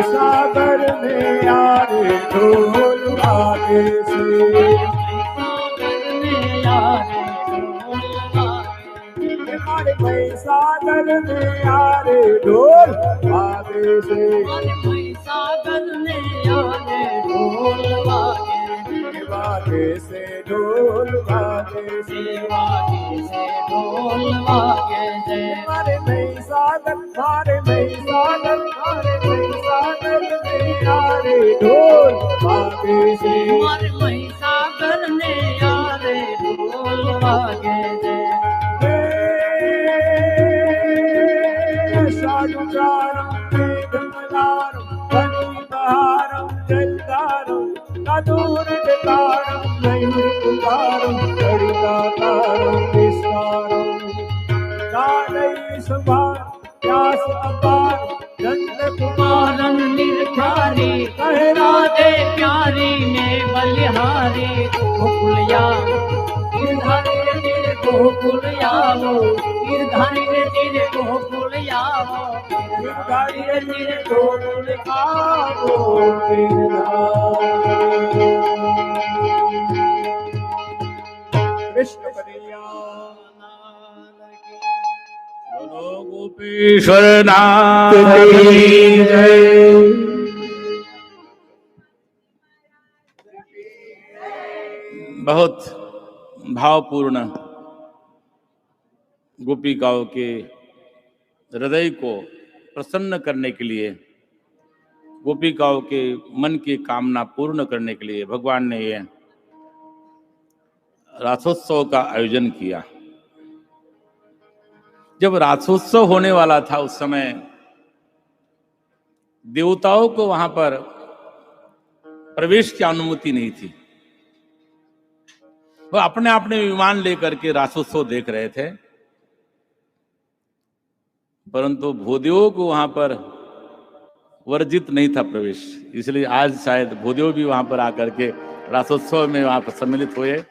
सागर में यार ढोल बाजे से हमारे सागर में यार ढोल बाजे से सागर में यारे ढोल बाजे से ढोल बाजे से ढोल वागे से हमारे में सागर में यार ढोल बाजे से हमारे महिसागर ने यारे ढोल वागे से साधुचारम मेघमलारम फणिबहारम जलधारम नदूर जकारम नैमिकुकारम कड़िकाकारम विस्तारम नादई संभार व्यास अपार नंद कुमारन निर्धारी कहरा दे प्यारी ने बलिहारी गोकुलिया गिरधारी रे तेरे गोकुलियावो गिरधारी रे तेरे गोकुलियावो गिरधारी रे तेरे गोकुलियावो कृष्ण कन्हैया गोपीश्वर नाथ की जय। बहुत भावपूर्ण गोपिकाओं के हृदय को प्रसन्न करने के लिए, गोपिकाओं के मन की कामना पूर्ण करने के लिए भगवान ने ये रासोत्सव का आयोजन किया। जब रासोत्सव होने वाला था उस समय देवताओं को वहां पर प्रवेश की अनुमति नहीं थी। वो अपने अपने विमान लेकर के रासोत्सव देख रहे थे, परंतु भूदेवों को वहां पर वर्जित नहीं था प्रवेश। इसलिए आज शायद भूदेव भी वहां पर आकर के रासोत्सव में वहां पर सम्मिलित हुए।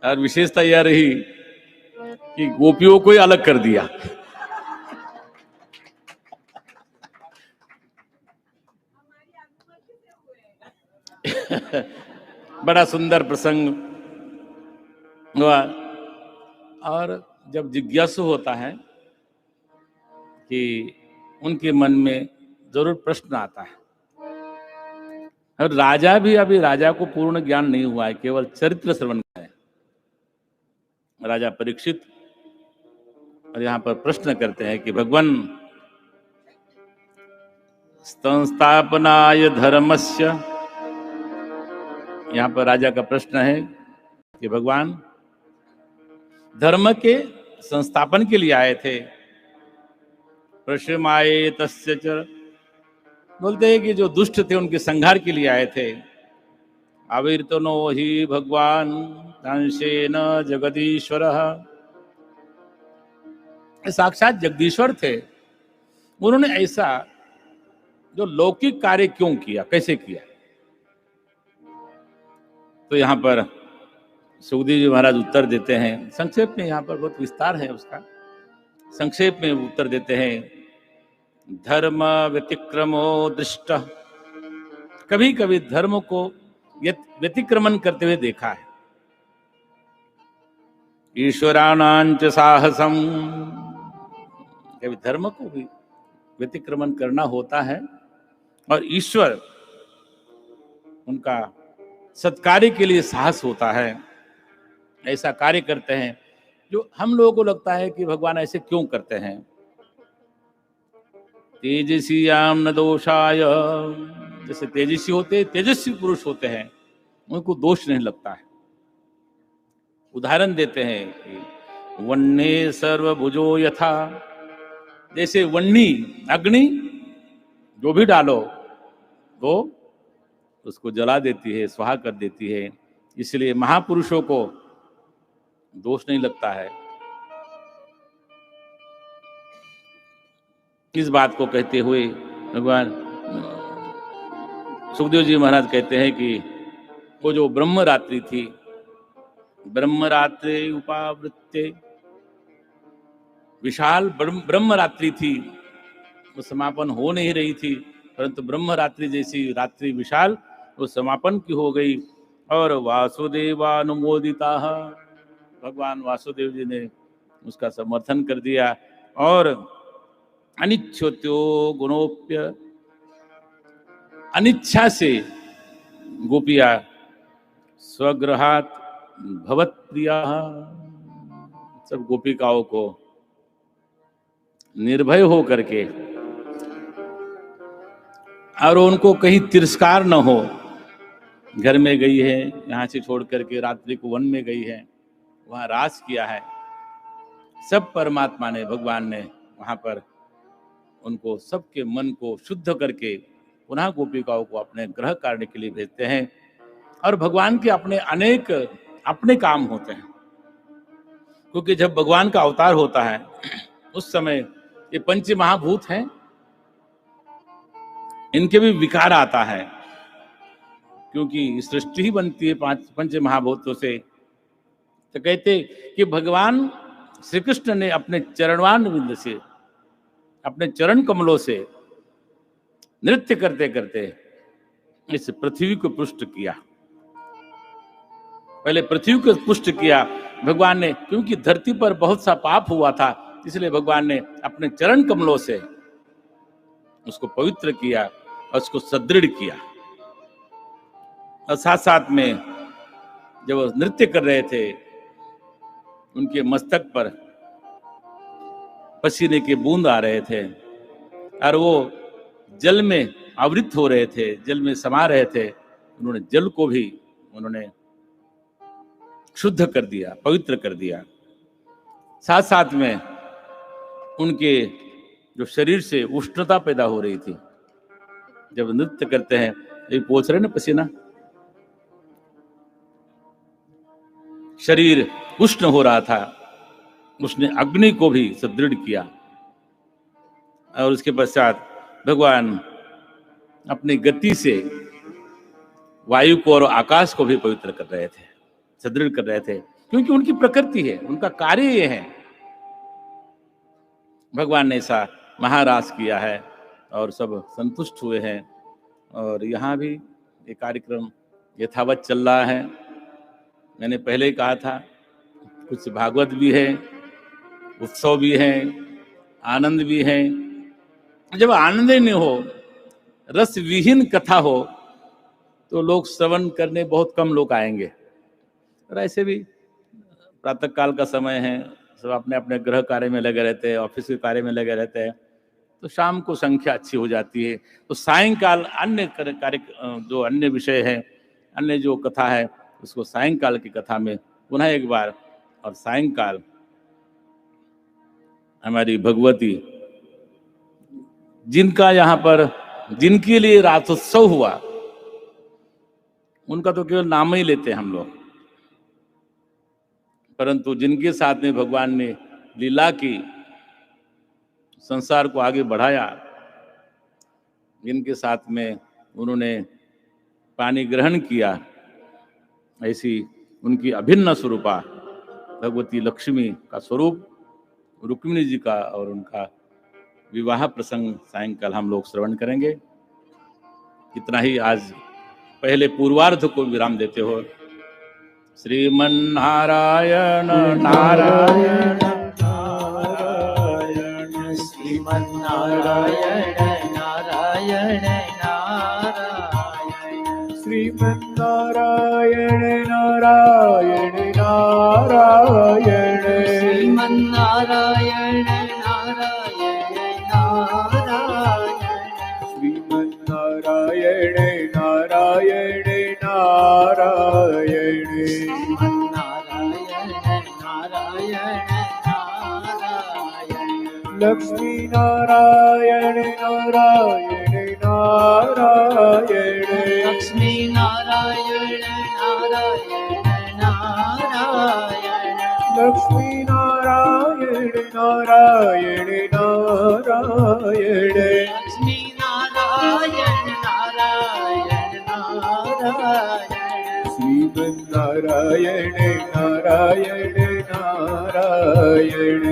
और विशेषता यह रही कि गोपियों को ही अलग कर दिया। बड़ा सुंदर प्रसंग हुआ। और जब जिज्ञासु होता है कि उनके मन में जरूर प्रश्न आता है। और राजा भी अभी राजा को पूर्ण ज्ञान नहीं हुआ है, केवल चरित्र श्रवण का है। राजा परीक्षित और यहाँ पर प्रश्न करते हैं कि भगवान संस्थापनाय धर्मस्य, यहाँ पर राजा का प्रश्न है कि भगवान धर्म के संस्थापन के लिए आए थे। प्रशमाये तस्य च, बोलते हैं कि जो दुष्ट थे उनके संहार के लिए आए थे। आविर्तनो ही भगवान अंशेन जगदीश्वर, साक्षात जगदीश्वर थे। उन्होंने ऐसा जो लौकिक कार्य क्यों किया, कैसे किया? तो यहाँ पर सुखदेव जी महाराज उत्तर देते हैं संक्षेप में, यहाँ पर बहुत विस्तार है उसका, संक्षेप में उत्तर देते हैं। धर्म व्यतिक्रमो दृष्ट, कभी कभी धर्म को व्यतिक्रमण करते हुए देखा है। ईश्वराणांच साहसम, कभी धर्म को भी व्यतिक्रमण करना होता है और ईश्वर उनका सत्कार्य के लिए साहस होता है। ऐसा कार्य करते हैं जो हम लोगों को लगता है कि भगवान ऐसे क्यों करते हैं। तेजस्वीयाम न दोषाय, जैसे तेजस्वी होते, तेजस्वी पुरुष होते हैं, उनको दोष नहीं लगता है। उदाहरण देते हैं कि वन्ने सर्वभुजो यथा, जैसे वन्नी अग्नि जो भी डालो वो उसको जला देती है, स्वाहा कर देती है। इसलिए महापुरुषों को दोष नहीं लगता है। इस बात को कहते हुए भगवान सुखदेव जी महाराज कहते हैं कि वो जो ब्रह्म रात्रि थी, ब्रह्म रात्रि उपावृत्ते, विशाल ब्रह्म रात्रि थी, वो समापन हो नहीं रही थी, परंतु ब्रह्म रात्रि जैसी रात्रि विशाल वो समापन की हो गई। और वासुदेवानुमोदिता, भगवान वासुदेव जी ने उसका समर्थन कर दिया। और अनिच्छोत्यो गुणोप्य, अनिच्छा से गोपिया स्वग्रहात भवत प्रिया, सब गोपिकाओं को निर्भय हो करके और उनको कहीं तिरस्कार न हो, घर में गई है, यहाँ से छोड़ करके रात्रि को वन में गई है, वहां रास किया है। सब परमात्मा ने, भगवान ने वहां पर उनको सबके मन को शुद्ध करके पुनः गोपिकाओं को अपने ग्रह करने के लिए भेजते हैं। और भगवान के अपने अनेक अपने काम होते हैं, क्योंकि जब भगवान का अवतार होता है उस समय ये पंच महाभूत हैं, इनके भी विकार आता है, क्योंकि सृष्टि ही बनती है पंच महाभूतों से। तो कहते कि भगवान श्री कृष्ण ने अपने चरणवान बिंद से, अपने चरण कमलों से नृत्य करते करते इस पृथ्वी को पुष्ट किया। पहले पृथ्वी को पुष्ट किया भगवान ने, क्योंकि धरती पर बहुत सा पाप हुआ था, इसलिए भगवान ने अपने चरण कमलों से उसको पवित्र किया और उसको सुदृढ़ किया। और साथ साथ में जब वो नृत्य कर रहे थे, उनके मस्तक पर पसीने के बूंद आ रहे थे और वो जल में आवृत हो रहे थे, जल में समा रहे थे। उन्होंने जल को भी उन्होंने शुद्ध कर दिया, पवित्र कर दिया। साथ साथ में उनके जो शरीर से उष्णता पैदा हो रही थी, जब नृत्य करते हैं ये पोछ रहे ना पसीना, शरीर उष्ण हो रहा था, उसने अग्नि को भी सुदृढ़ किया। और उसके पश्चात भगवान अपनी गति से वायु को और आकाश को भी पवित्र कर रहे थे, सुदृढ़ कर रहे थे, क्योंकि उनकी प्रकृति है, उनका कार्य ये है। भगवान ने ऐसा महारास किया है और सब संतुष्ट हुए हैं। और यहाँ भी ये कार्यक्रम यथावत चल रहा है। मैंने पहले ही कहा था, कुछ भागवत भी है, उत्सव भी है, आनंद भी है। जब आनंद ही नहीं हो, रस विहीन कथा हो, तो लोग श्रवण करने बहुत कम लोग आएंगे। और ऐसे भी प्रातः काल का समय है, सब अपने अपने गृह कार्य में लगे रहते हैं, ऑफिस के कार्य में लगे रहते हैं, तो शाम को संख्या अच्छी हो जाती है। तो सायंकाल अन्य कार्य, जो अन्य विषय है, अन्य जो कथा है, उसको सायंकाल की कथा में पुनः एक बार। और सायंकाल हमारी भगवती, जिनका यहाँ पर, जिनके लिए रातोत्सव हुआ, उनका तो केवल नाम ही लेते हैं हम लोग, परंतु जिनके साथ में भगवान ने लीला की, संसार को आगे बढ़ाया, जिनके साथ में उन्होंने पानी ग्रहण किया, ऐसी उनकी अभिन्न स्वरूपा भगवती लक्ष्मी का स्वरूप रुक्मिणी जी का और उनका विवाह प्रसंग सायंकाल हम लोग श्रवण करेंगे। इतना ही आज पहले पूर्वार्ध को विराम देते हो। श्रीमन्नारायण नारायण नारायण श्रीमन्नारायण नारायण नारायण श्रीमन्नारायण नारायण नारायण श्रीमन्नारायण नारायण नारायण श्रीमन्नारायण नारायण नारायण श्रीमन्नारायण नारायण नारायण लक्ष्मी नारायण नारायण नारायण लक्ष्मी नारायण नारायण नारायण लक्ष्मी नारायण नारायण नारायण लक्ष्मी नारायण नारायण नारायण श्रीमन्नारायण नारायण नारायण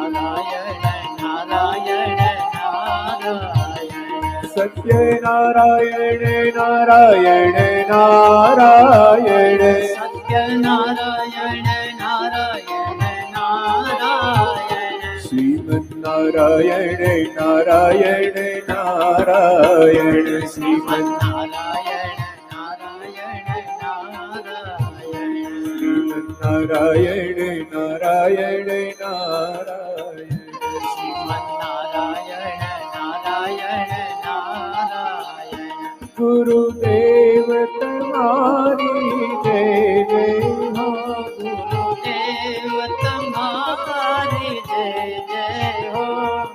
नारायण नारायण नारायण सत्यनारायण नारायण नारायण सत्यनारायण नारायण नारायण श्रीमन्नारायण नारायण नारायण श्रीमन्नारायण नारायण नारायण श्रीमन्नारायण नारायण नारायण श्रीमन्नारायण नारायण नारायण गुरुदेव तुम्हारी जय जय हो गुरुदेव तुम्हारी जय जय हो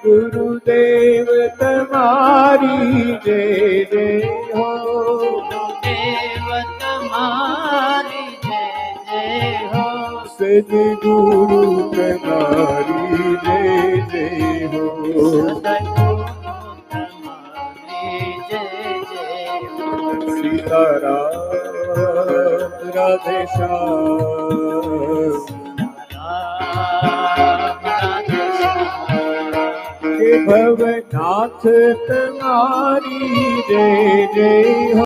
गुरुदेव तुम्हारी जय जय हो गुरुदेव तुम्हारी जय जय हो सद्गुरु तुम्हारी जय जय हो सद्गुरु तुम्हारी जय जय हो सीताराम राधे श्याम के भवनाथ तुम्हारी जय जय हो।